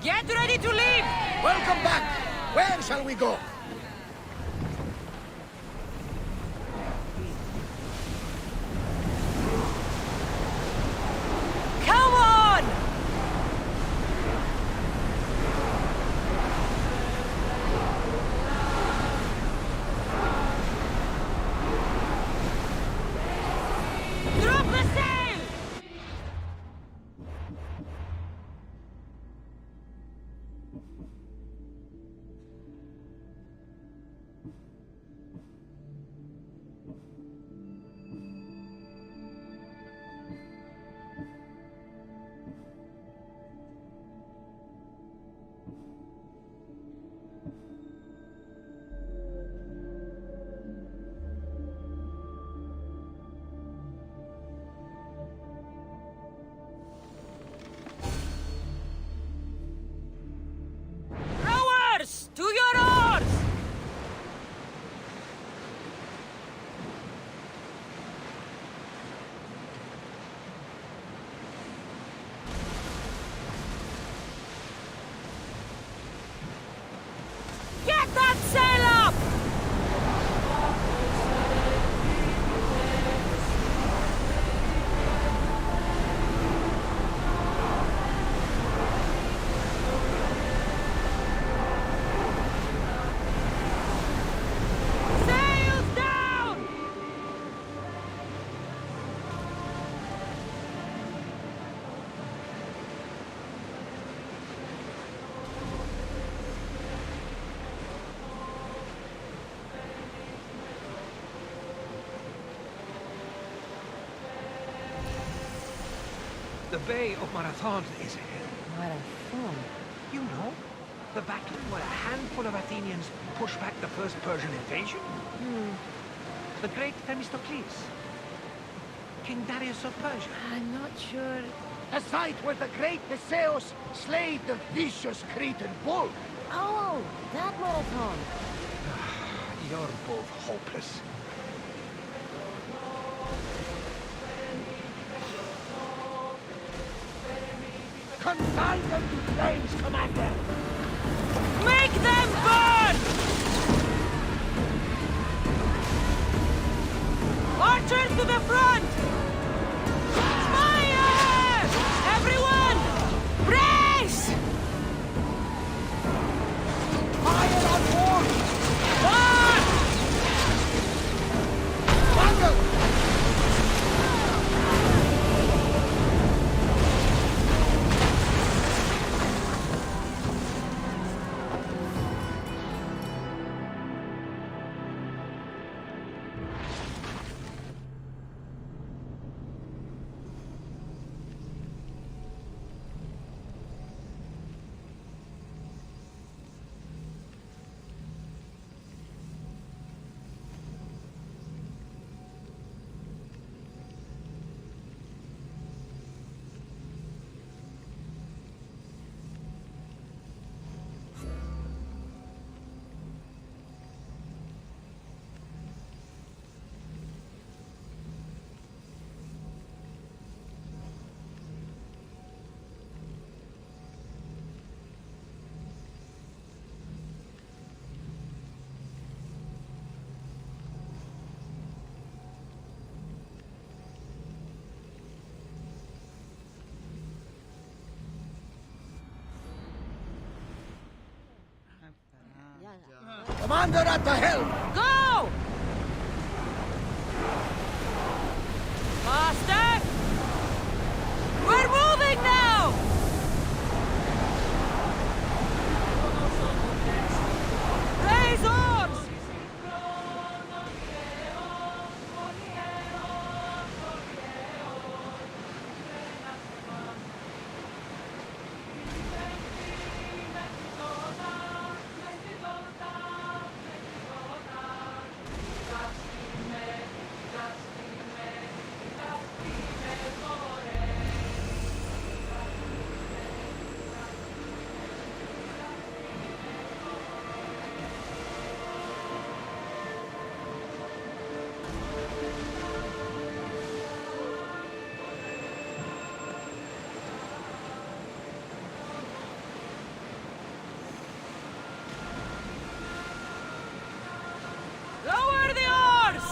Get ready to leave! Welcome back! Where shall we go? Come on! Drop the sail! Bay of Marathon is ahead. Marathon? You know, the battle where a handful of Athenians pushed back the first Persian invasion? The great Themistocles. King Darius of Persia. I'm not sure. A site where the great Theseus slayed the vicious Cretan bull. Oh, that Marathon. You're both hopeless. Consign them to flames, Commander! Make them burn! Archers to the front! Fire! Everyone! Brace! Fire on board! March! Fire! Commander at the helm! Go! Faster! We're moving now! Raise oars! Lower the oars!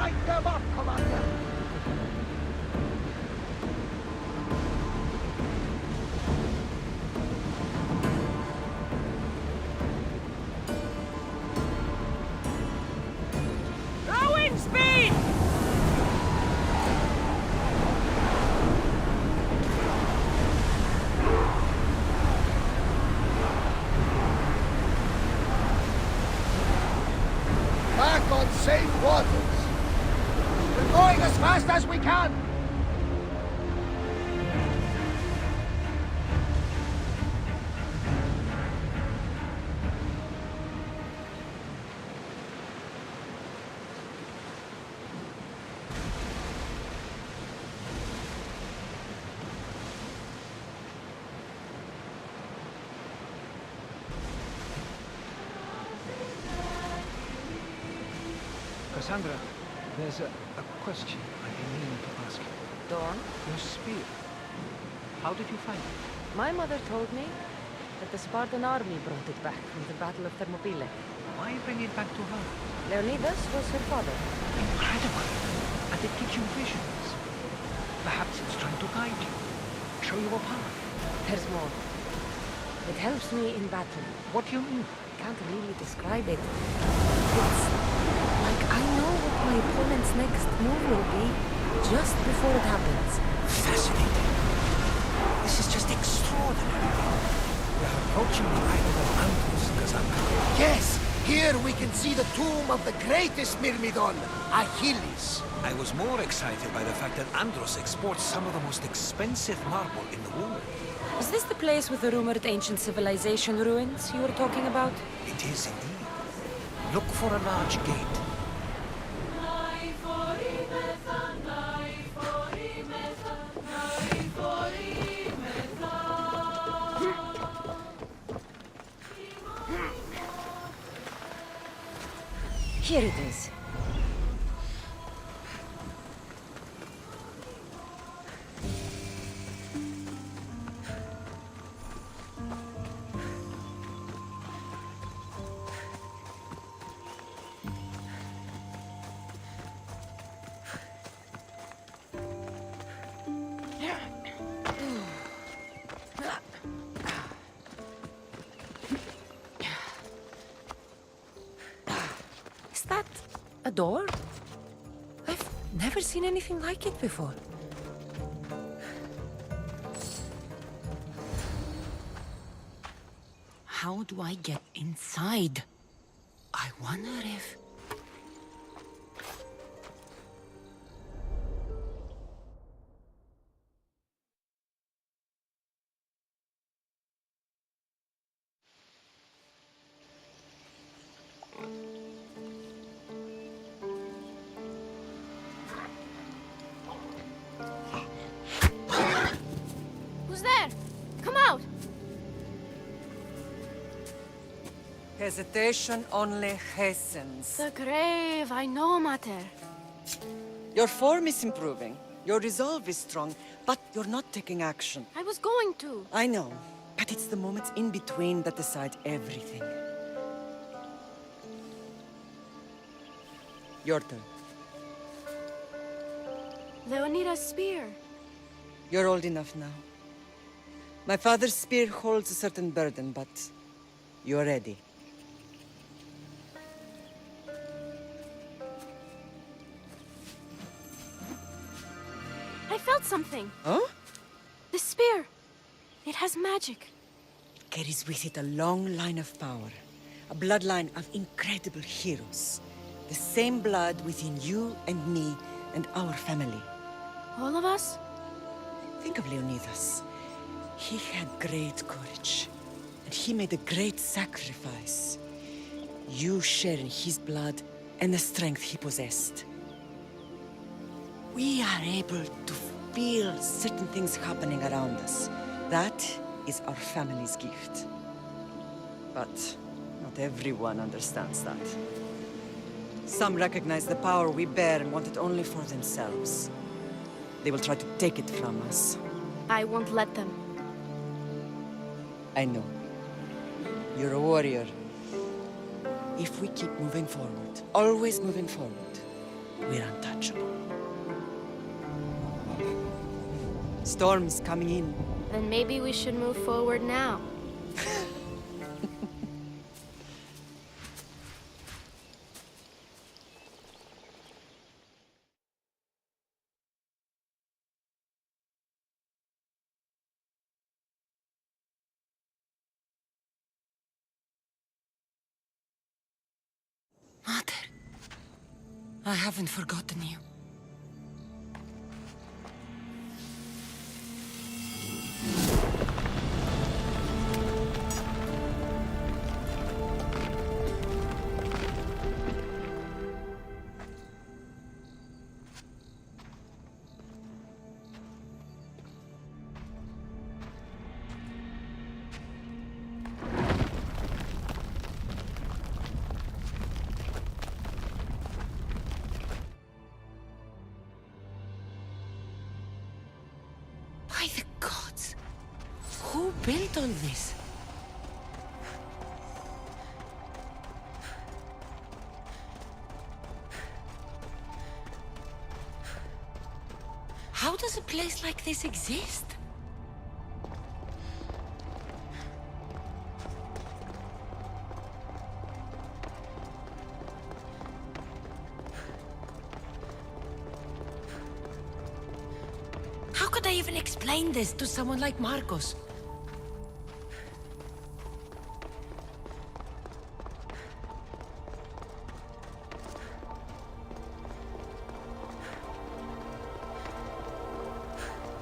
Light them up, Commander! Rowing speed! Back on safe waters! We're going as fast as we can! Kassandra, there's a question I've been meaning to ask you. Go on. Your spear. How did you find it? My mother told me that the Spartan army brought it back from the Battle of Thermopylae. Why bring it back to her? Leonidas was her father. Incredible. And it gives you visions. Perhaps it's trying to guide you. Show you a path. There's more. It helps me in battle. What do you mean? I can't really describe it. It's like I know what my opponent's next move will be just before it happens. Fascinating. This is just extraordinary. We are approaching the island of Andros, Kassandra. Yes! Here we can see the tomb of the greatest Myrmidon, Achilles. I was more excited by the fact that Andros exports some of the most expensive marble in the world. Is this the place with the rumored ancient civilization ruins you were talking about? It is indeed. Look for a large gate. Here it is. Is that a door? I've never seen anything like it before. How do I get inside? I wonder if... Who's there? Come out! Hesitation only hastens. The grave, I know, Mater. Your form is improving. Your resolve is strong, but you're not taking action. I was going to. I know, but it's the moments in between that decide everything. Your turn. Leonidas' spear. You're old enough now. My father's spear holds a certain burden, but you're ready. I felt something. Huh? The spear. It has magic. Carries with it a long line of power. A bloodline of incredible heroes. The same blood within you and me and our family. All of us? Think of Leonidas. He had great courage. And he made a great sacrifice. You share in his blood and the strength he possessed. We are able to feel certain things happening around us. That is our family's gift. But not everyone understands that. Some recognize the power we bear and want it only for themselves. They will try to take it from us. I won't let them. I know. You're a warrior. If we keep moving forward, always moving forward, we're untouchable. Storm's coming in. Then maybe we should move forward now. Mother, I haven't forgotten you. By the gods! Who built all this? How does a place like this exist? How could I even explain this to someone like Marcos?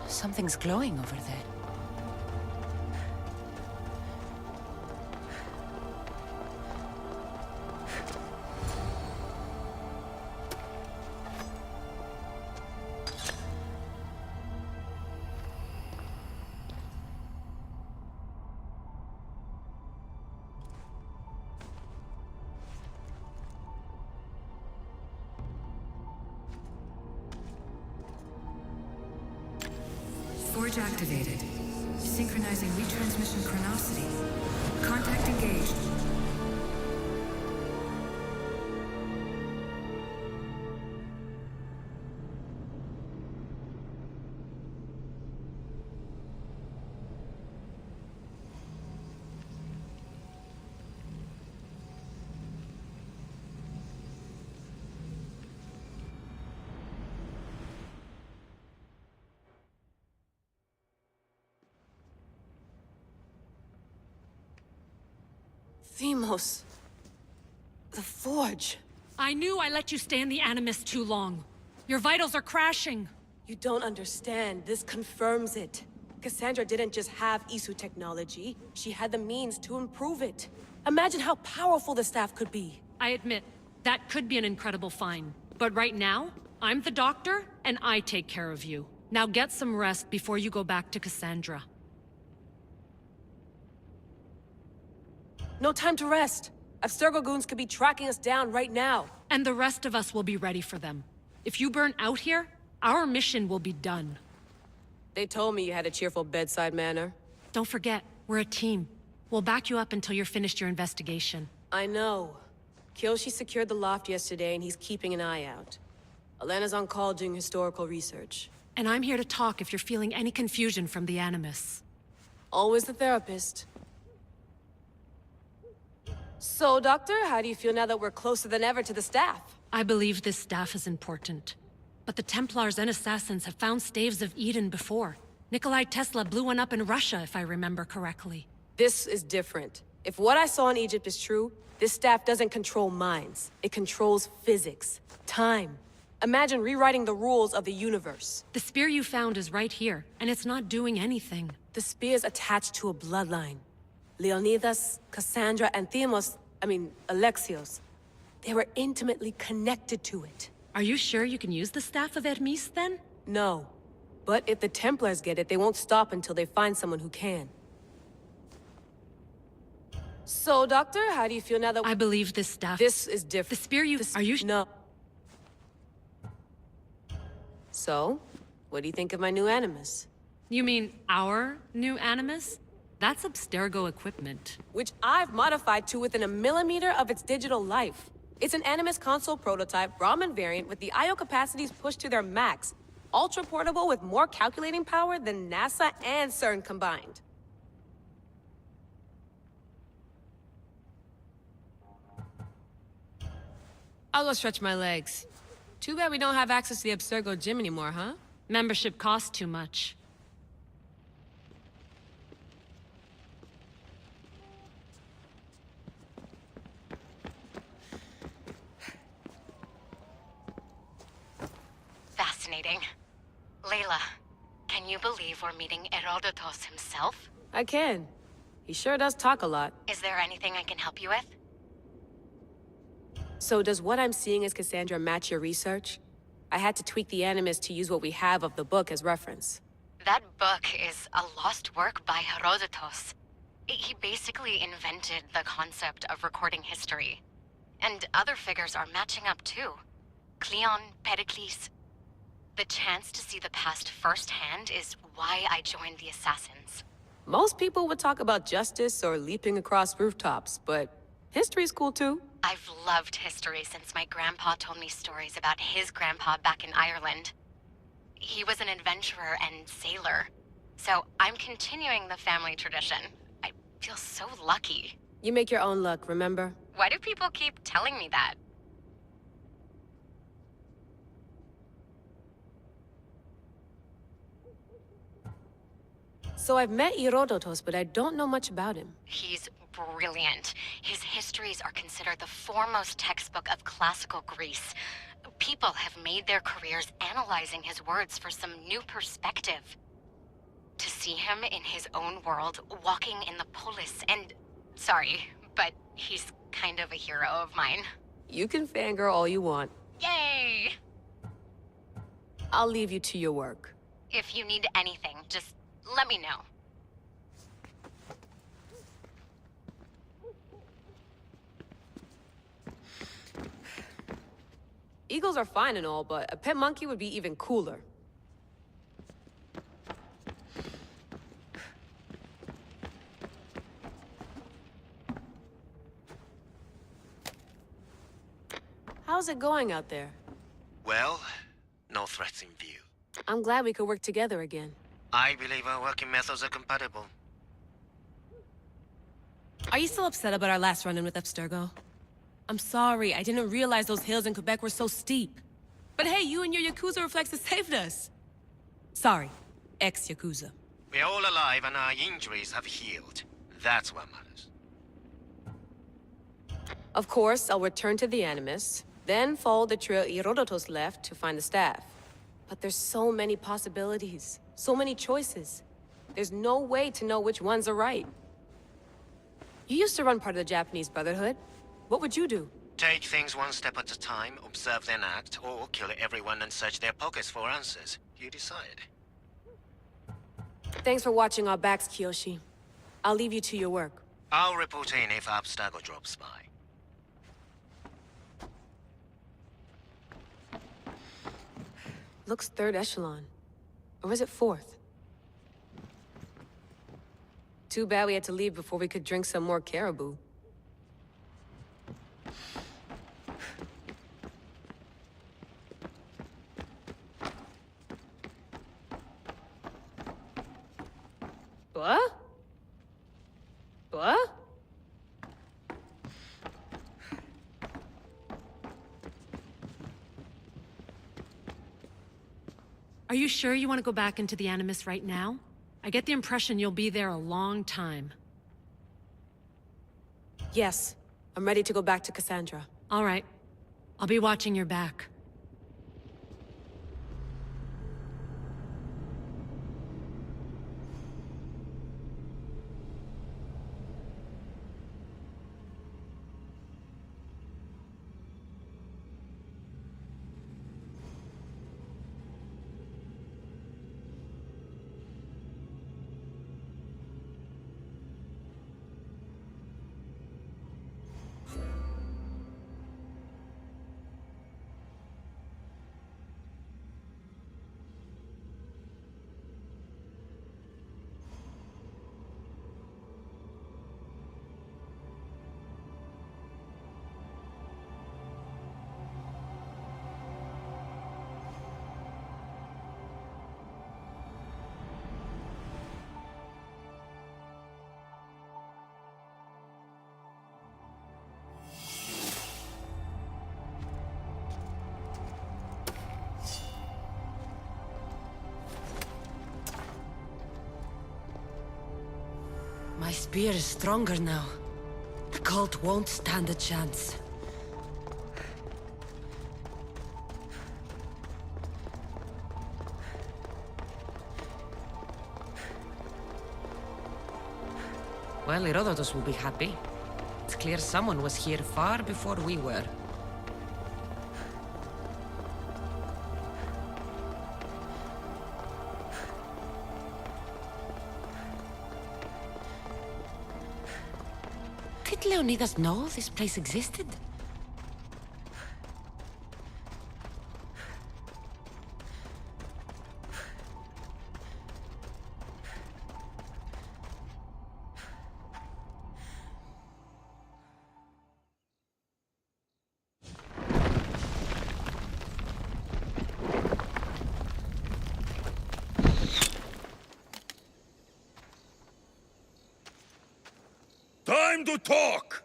Something's glowing over there. Forge activated. Synchronizing retransmission chronicity. Contact engaged. Themos. The Forge. I knew I let you stay in the Animus too long. Your vitals are crashing. You don't understand. This confirms it. Kassandra didn't just have Isu technology. She had the means to improve it. Imagine how powerful the staff could be. I admit, that could be an incredible find. But right now, I'm the doctor, and I take care of you. Now get some rest before you go back to Kassandra. No time to rest. Abstergo goons could be tracking us down right now. And the rest of us will be ready for them. If you burn out here, our mission will be done. They told me you had a cheerful bedside manner. Don't forget, we're a team. We'll back you up until you're finished your investigation. I know. Kyoshi secured the loft yesterday and he's keeping an eye out. Elena's on call doing historical research. And I'm here to talk if you're feeling any confusion from the Animus. Always the therapist. So, Doctor, how do you feel now that we're closer than ever to the staff? I believe this staff is important. But the Templars and Assassins have found staves of Eden before. Nikolai Tesla blew one up in Russia, if I remember correctly. This is different. If what I saw in Egypt is true, this staff doesn't control minds. It controls physics, time. Imagine rewriting the rules of the universe. The spear you found is right here, and it's not doing anything. The spear's attached to a bloodline. Leonidas, Kassandra, and Alexios. They were intimately connected to it. Are you sure you can use the Staff of Hermes, then? No. But if the Templars get it, they won't stop until they find someone who can. So, Doctor, how do you feel now that— I believe this staff— This is different. The spear you— Are you— No. So, what do you think of my new Animus? You mean our new Animus? That's Abstergo equipment. Which I've modified to within a millimeter of its digital life. It's an Animus console prototype Brahmin variant with the I/O capacities pushed to their max. Ultra portable with more calculating power than NASA and CERN combined. I'll go stretch my legs. Too bad we don't have access to the Abstergo gym anymore, huh? Membership costs too much. Fascinating. Layla, can you believe we're meeting Herodotus himself? I can. He sure does talk a lot. Is there anything I can help you with? So does what I'm seeing as Kassandra match your research? I had to tweak the Animus to use what we have of the book as reference. That book is a lost work by Herodotus. He basically invented the concept of recording history. And other figures are matching up too. Cleon, Pericles. The chance to see the past firsthand is why I joined the Assassins. Most people would talk about justice or leaping across rooftops, but history's cool too. I've loved history since my grandpa told me stories about his grandpa back in Ireland. He was an adventurer and sailor, so I'm continuing the family tradition. I feel so lucky. You make your own luck, remember? Why do people keep telling me that? So I've met Herodotus, but I don't know much about him. He's brilliant. His histories are considered the foremost textbook of classical Greece. People have made their careers analyzing his words for some new perspective. To see him in his own world, walking in the polis, and... Sorry, but he's kind of a hero of mine. You can fangirl all you want. Yay! I'll leave you to your work. If you need anything, just let me know. Eagles are fine and all, but a pet monkey would be even cooler. How's it going out there? Well, no threats in view. I'm glad we could work together again. I believe our working methods are compatible. Are you still upset about our last run-in with Abstergo? I'm sorry, I didn't realize those hills in Quebec were so steep. But hey, you and your Yakuza reflexes saved us. Sorry, ex-Yakuza. We're all alive and our injuries have healed. That's what matters. Of course, I'll return to the Animus, then follow the trail Herodotus left to find the staff. But there's so many possibilities, so many choices. There's no way to know which ones are right. You used to run part of the Japanese Brotherhood. What would you do? Take things one step at a time, observe then act, or kill everyone and search their pockets for answers. You decide. Thanks for watching our backs, Kiyoshi. I'll leave you to your work. I'll report in if Abstergo drops by. Looks third echelon. Or is it fourth? Too bad we had to leave before we could drink some more caribou. What? What? Are you sure you want to go back into the Animus right now? I get the impression you'll be there a long time. Yes. I'm ready to go back to Kassandra. All right. I'll be watching your back. spear is stronger now. The cult won't stand a chance. Well, Herodotus will be happy. It's clear someone was here far before we were. Did Leonidas know this place existed? Time to talk!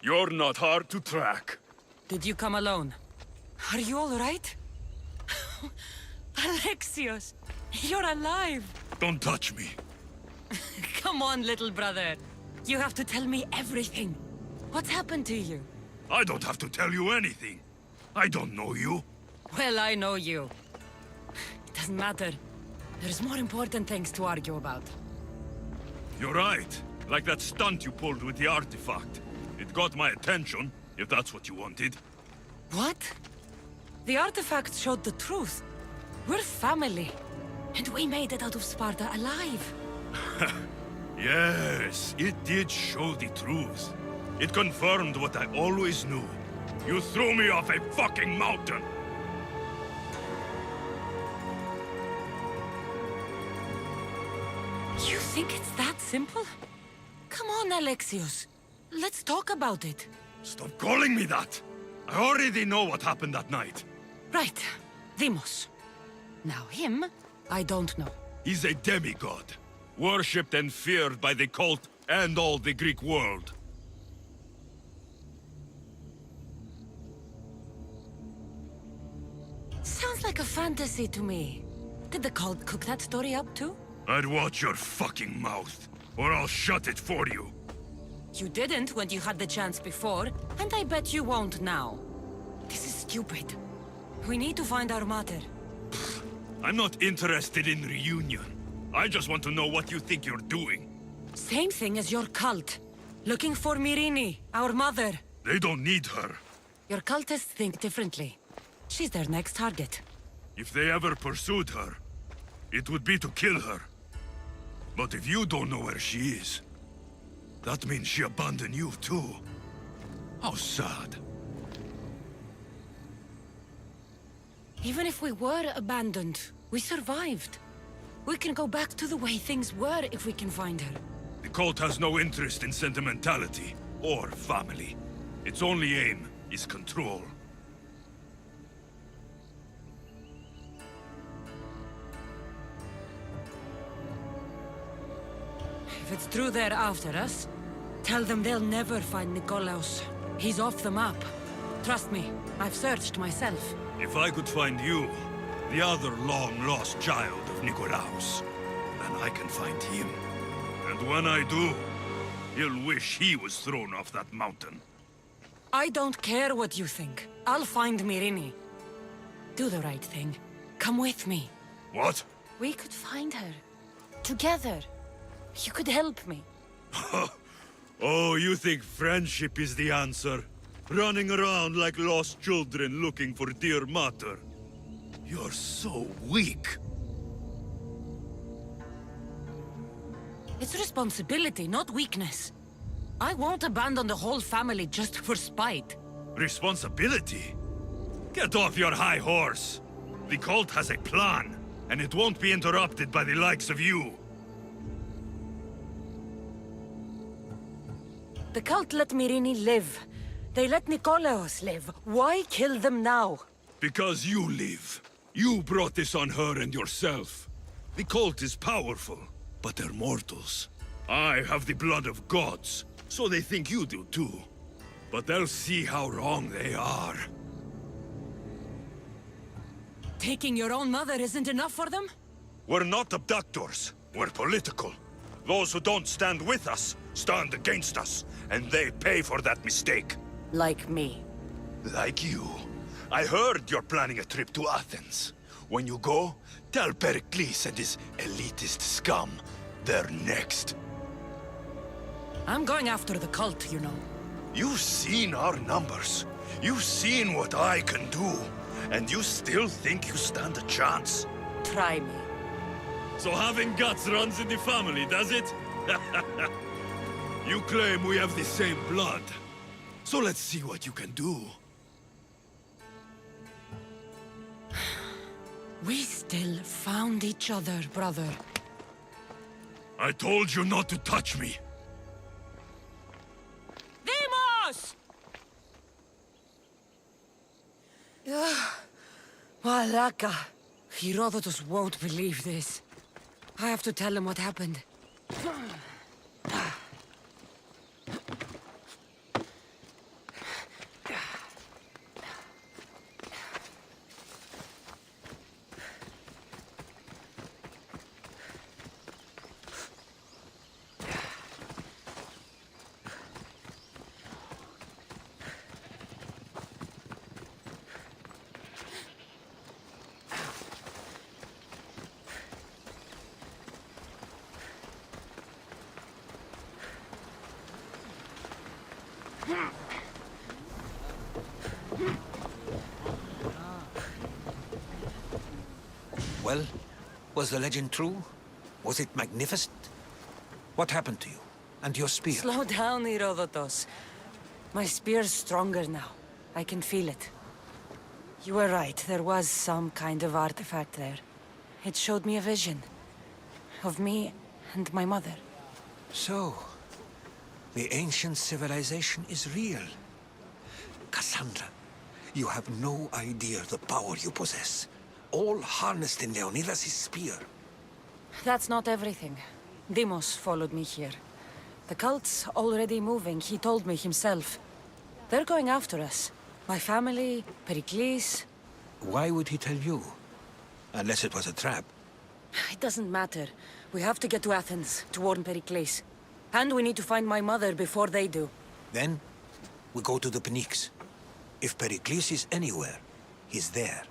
You're not hard to track. Did you come alone? Are you all right? Alexios, you're alive! Don't touch me. Come on, little brother. You have to tell me everything. What's happened to you? I don't have to tell you anything. I don't know you. Well, I know you. It doesn't matter. There's more important things to argue about. You're right. Like that stunt you pulled with the artifact. It got my attention, if that's what you wanted. What? The artifact showed the truth. We're family. And we made it out of Sparta alive. Yes, it did show the truth. It confirmed what I always knew. You threw me off a fucking mountain! You think it's that simple? Come on, Alexios. Let's talk about it. Stop calling me that! I already know what happened that night. Right. Deimos. Now him, I don't know. He's a demigod. Worshipped and feared by the cult and all the Greek world. Sounds like a fantasy to me. Did the cult cook that story up too? I'd watch your fucking mouth, or I'll shut it for you. You didn't when you had the chance before, and I bet you won't now. This is stupid. We need to find our mater. I'm not interested in reunion. I just want to know what you think you're doing. Same thing as your cult. Looking for Myrrine, our mother. They don't need her. Your cultists think differently. She's their next target. If they ever pursued her, it would be to kill her. But if you don't know where she is, that means she abandoned you too. How sad. Even if we were abandoned, we survived. We can go back to the way things were if we can find her. The cult has no interest in sentimentality or family. Its only aim is control. If it's true they're after us, tell them they'll never find Nikolaos. He's off the map. Trust me, I've searched myself. If I could find you, the other long-lost child of Nikolaos, then I can find him. And when I do, he'll wish he was thrown off that mountain. I don't care what you think. I'll find Myrrine. Do the right thing. Come with me. What? We could find her. Together. You could help me. Oh, you think friendship is the answer? Running around like lost children looking for dear mater. You're so weak. It's responsibility, not weakness. I won't abandon the whole family just for spite. Responsibility? Get off your high horse. The cult has a plan, and it won't be interrupted by the likes of you. The cult let Myrrine live. They let Nikolaos live. Why kill them now? Because you live. You brought this on her and yourself. The cult is powerful, but they're mortals. I have the blood of gods, so they think you do too. But they'll see how wrong they are. Taking your own mother isn't enough for them? We're not abductors. We're political. Those who don't stand with us, stand against us. And they pay for that mistake. Like me. Like you. I heard you're planning a trip to Athens. When you go, tell Pericles and his elitist scum they're next. I'm going after the cult, you know. You've seen our numbers. You've seen what I can do. And you still think you stand a chance? Try me. So having guts runs in the family, does it? You claim we have the same blood. So let's see what you can do. We still found each other, brother. I told you not to touch me. Demos! Malaka. Herodotus won't believe this. I have to tell him what happened. Well, was the legend true? Was it magnificent? What happened to you? And your spear? Slow down, Herodotus. My spear's stronger now. I can feel it. You were right. There was some kind of artifact there. It showed me a vision. Of me and my mother. So, the ancient civilization is real. Kassandra, you have no idea the power you possess. All harnessed in Leonidas' spear. That's not everything. Demos followed me here. The cult's already moving, he told me himself. They're going after us. My family, Pericles. Why would he tell you? Unless it was a trap. It doesn't matter. We have to get to Athens, to warn Pericles. And we need to find my mother before they do. Then, we go to the Pnyx. If Pericles is anywhere, he's there.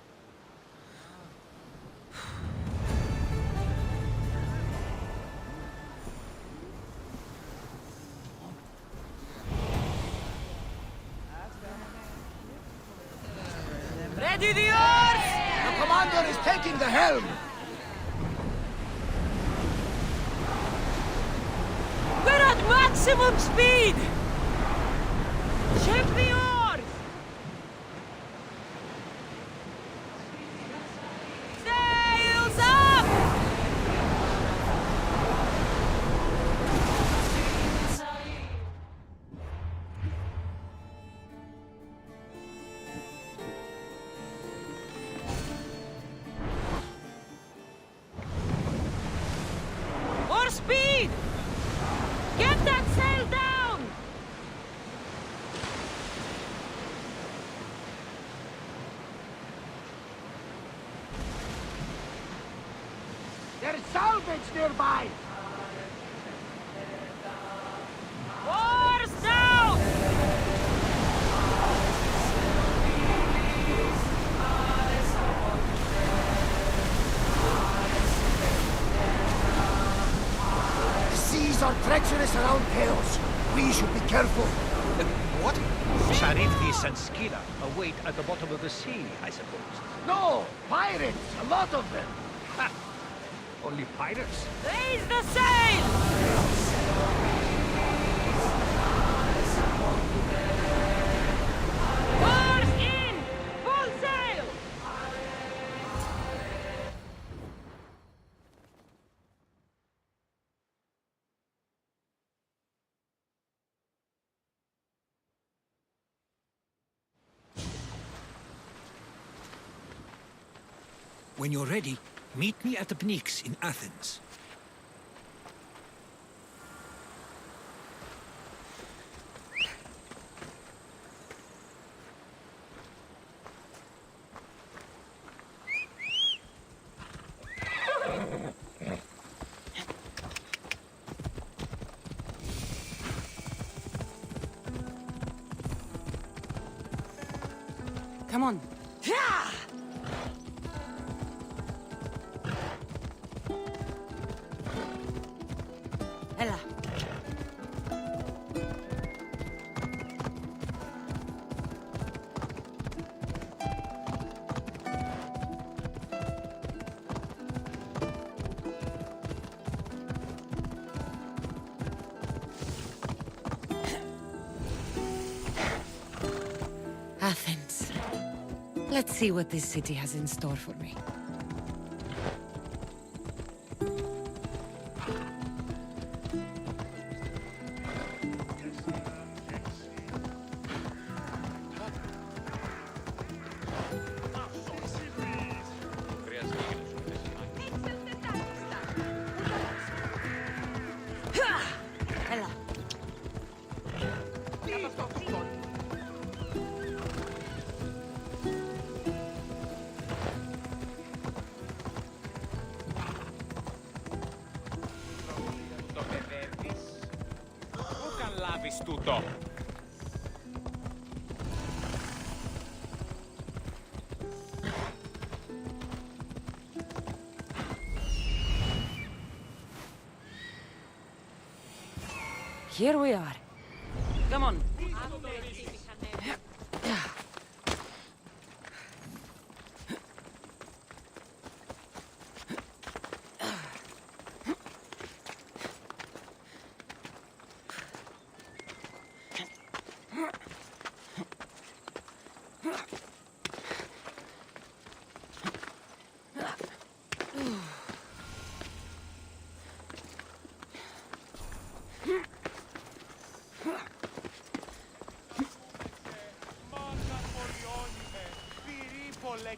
Ready the oars! The commander is taking the helm! We're at maximum speed! Ship the oars! Sails up! More speed! Get that sail down! There's salvage nearby! Oars down! The seas are treacherous around Chaos. We should be careful. What? Charybdis and Scylla await at the bottom of the sea, I suppose. No! Pirates! A lot of them! Ha! Only pirates? Raise the sail! Oars in! Full sail! When you're ready, meet me at the Pnyx in Athens. Come on. Ella. Athens. Let's see what this city has in store for me. Ella. Το παιδεύεις. Πού καν λάβεις τούτο. Here we are. Come on.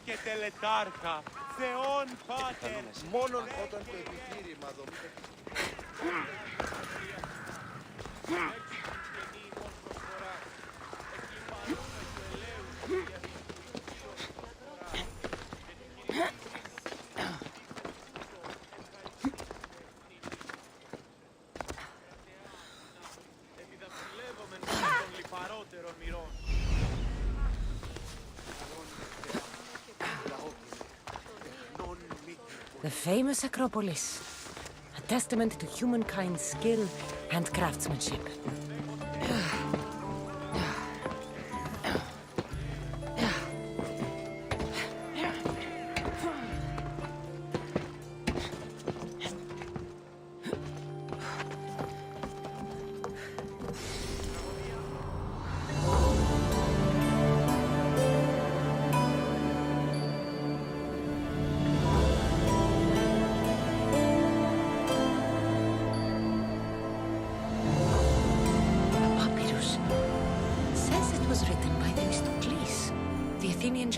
Και τελετάρχα, Θεόν Πάτερ, Μόνον όταν το επιχείρημα δομείται. Επιδαψιλεύομεν των λιπαρότερων μοιρών. The famous Acropolis. A testament to humankind's skill and craftsmanship.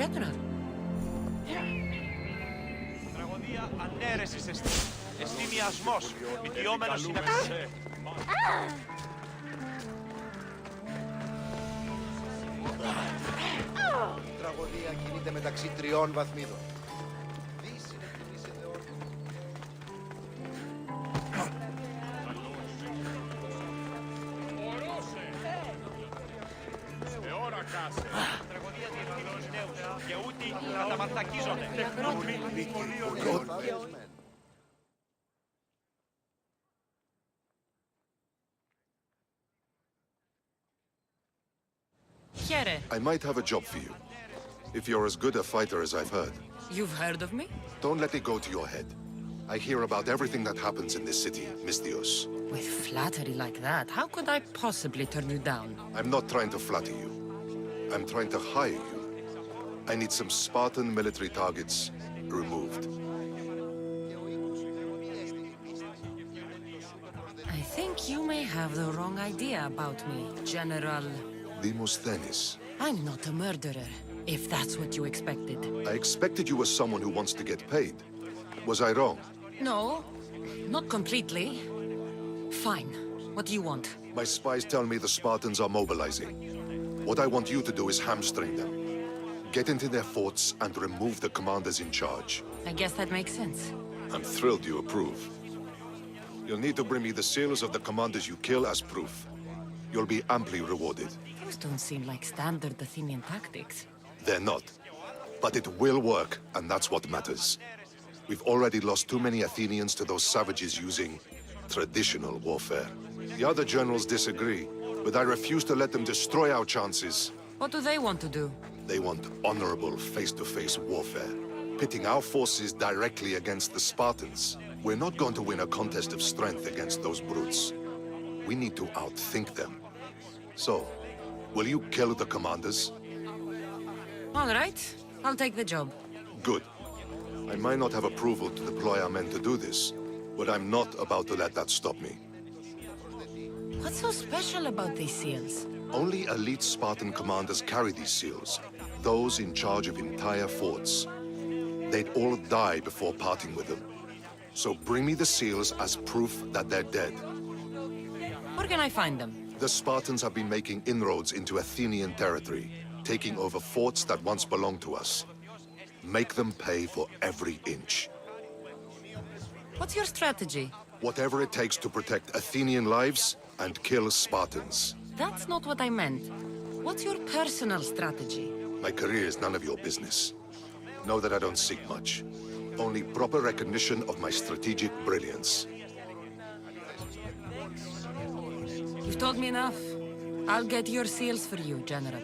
General. Τραγωδία ανέρεσης εστί. Εστί μιασμός, μητιόμενος συναξιέ. Η τραγωδία κινείται μεταξύ 3 βαθμίδων. Τραγωδία διευθύνουν νέους και ούτε καταμαρτακίζονται. I might have a job for you. If you're as good a fighter as I've heard. You've heard of me? Don't let it go to your head. I hear about everything that happens in this city, Mystios. With flattery like that, how could I possibly turn you down? I'm not trying to flatter you. I'm trying to hire you. I need some Spartan military targets removed. I think you may have the wrong idea about me, General. Demosthenes. I'm not a murderer. If that's what you expected. I expected you were someone who wants to get paid. Was I wrong? No, not completely. Fine. What do you want? My spies tell me the Spartans are mobilizing. What I want you to do is hamstring them. Get into their forts and remove the commanders in charge. I guess that makes sense. I'm thrilled you approve. You'll need to bring me the seals of the commanders you kill as proof. You'll be amply rewarded. Those don't seem like standard Athenian tactics. They're not. But it will work, and that's what matters. We've already lost too many Athenians to those savages using traditional warfare. The other generals disagree, but I refuse to let them destroy our chances. What do they want to do? They want honorable face-to-face warfare, pitting our forces directly against the Spartans. We're not going to win a contest of strength against those brutes. We need to outthink them. So, will you kill the commanders? All right. I'll take the job. Good. I might not have approval to deploy our men to do this, but I'm not about to let that stop me. What's so special about these seals? Only elite Spartan commanders carry these seals, those in charge of entire forts. They'd all die before parting with them. So bring me the seals as proof that they're dead. Where can I find them? The Spartans have been making inroads into Athenian territory, taking over forts that once belonged to us. Make them pay for every inch. What's your strategy? Whatever it takes to protect Athenian lives and kill Spartans. That's not what I meant. What's your personal strategy? My career is none of your business. Know that I don't seek much. Only proper recognition of my strategic brilliance. You've told me enough. I'll get your seals for you, General.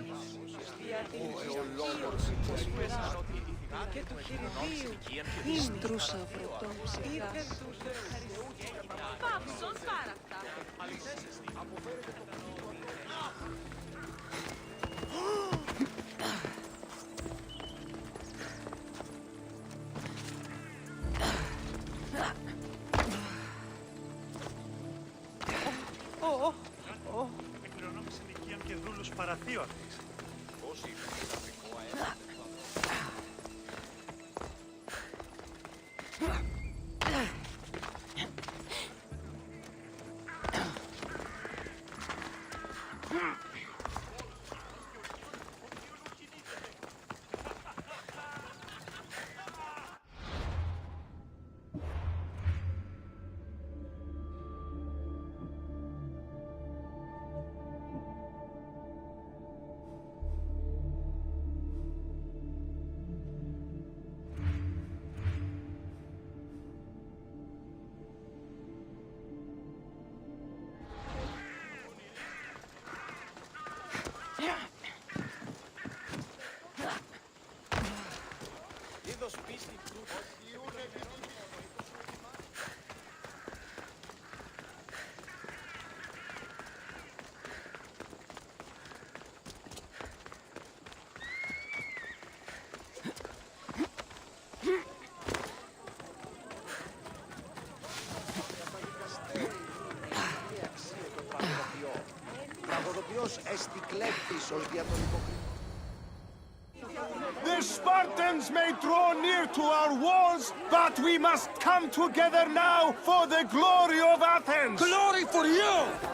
The Spartans may draw near to our walls, but we must come together now for the glory of Athens! Glory for you!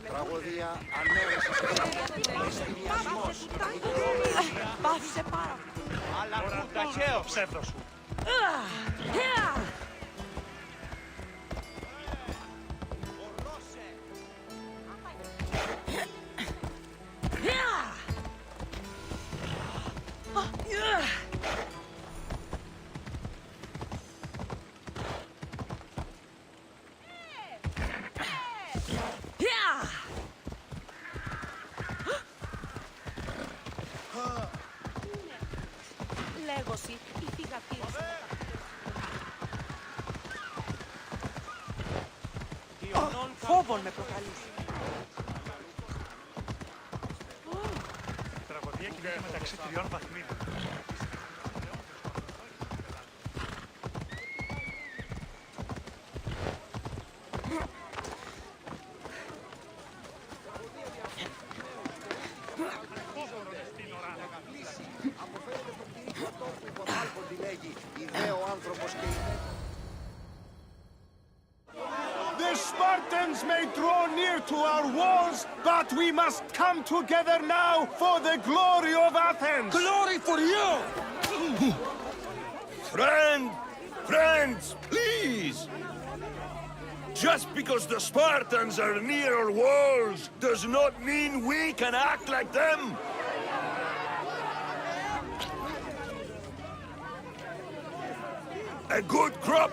Τραγωδία ανέρεσης εστιασμός. Πάθησε πάρα. Αλλά ταχαίο ψεύδο σου. Λέγωση, η θυγατή σου. Φόβον με προκαλείς. Η τραγωδία κινείται μεταξύ τριών βαθμίδων. The Spartans may draw near to our walls, but we must come together now for the glory of Athens! Glory for you! Friends, please! Just because the Spartans are near our walls does not mean we can act like them! A good crop!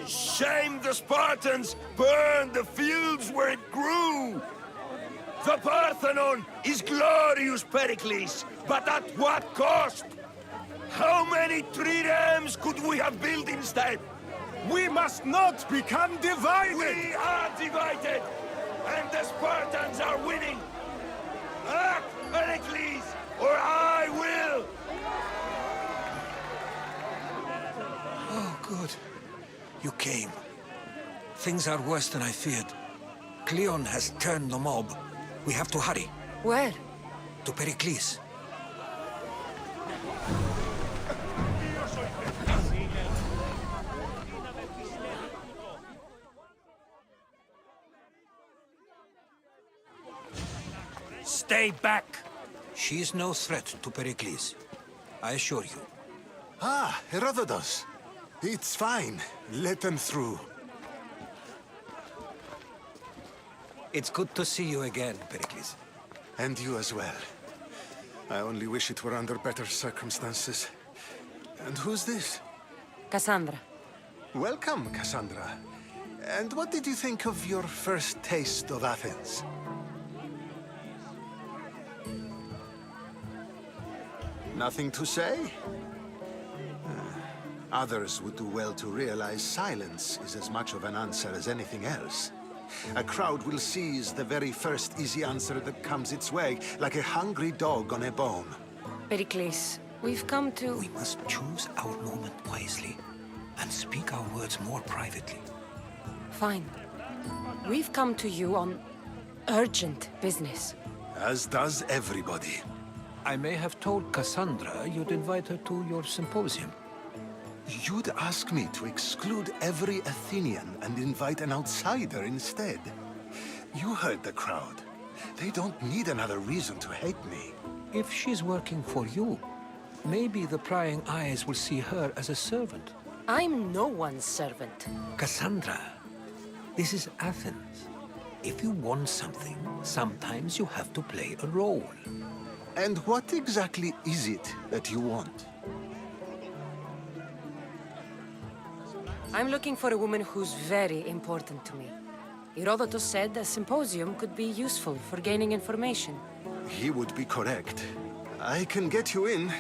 Shame the Spartans burned the fields where it grew! The Parthenon is glorious, Pericles, but at what cost? How many triremes could we have built instead? We must not become divided! We are divided, and the Spartans are winning! Act, Pericles, or I will! Oh, good. You came. Things are worse than I feared. Cleon has turned the mob. We have to hurry. Where? To Pericles. Stay back! She's no threat to Pericles. I assure you. Ah, Herodotus. It's fine. Let them through. It's good to see you again, Pericles. And you as well. I only wish it were under better circumstances. And who's this? Kassandra. Welcome, Kassandra. And what did you think of your first taste of Athens? Nothing to say? Others would do well to realize silence is as much of an answer as anything else. A crowd will seize the very first easy answer that comes its way, like a hungry dog on a bone. Pericles, we've come to... We must choose our moment wisely and speak our words more privately. Fine. We've come to you on urgent business. As does everybody. I may have told Kassandra you'd invite her to your symposium. You'd ask me to exclude every Athenian and invite an outsider instead. You heard the crowd. They don't need another reason to hate me. If she's working for you, maybe the prying eyes will see her as a servant. I'm no one's servant. Kassandra, this is Athens. If you want something, sometimes you have to play a role. And what exactly is it that you want? I'm looking for a woman who's very important to me. Herodotus said a symposium could be useful for gaining information. He would be correct. I can get you in,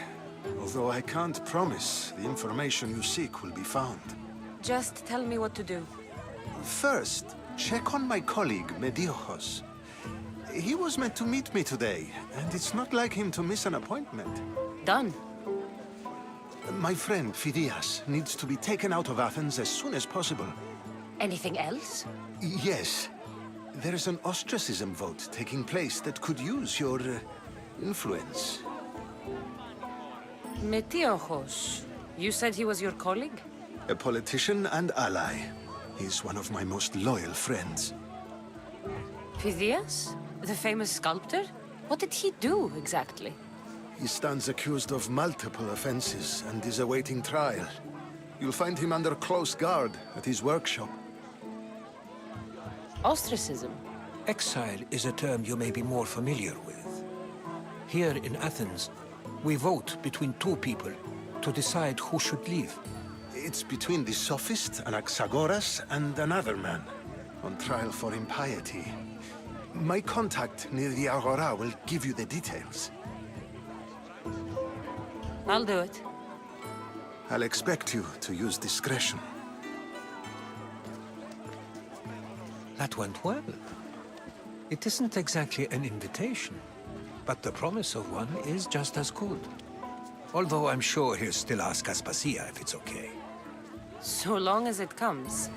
although I can't promise the information you seek will be found. Just tell me what to do. First, check on my colleague, Mediochos. He was meant to meet me today, and it's not like him to miss an appointment. Done. My friend, Phidias, needs to be taken out of Athens as soon as possible. Anything else? Yes. There is an ostracism vote taking place that could use your influence. Metiochos. You said he was your colleague? A politician and ally. He's one of my most loyal friends. Phidias? The famous sculptor? What did he do, exactly? He stands accused of multiple offenses and is awaiting trial. You'll find him under close guard at his workshop. Ostracism? Exile is a term you may be more familiar with. Here in Athens, we vote between two people to decide who should leave. It's between the sophist, Anaxagoras, and another man, on trial for impiety. My contact near the Agora will give you the details. I'll do it. I'll expect you to use discretion. That went well. It isn't exactly an invitation, but the promise of one is just as good. Although I'm sure he'll still ask Aspasia if it's okay. So long as it comes.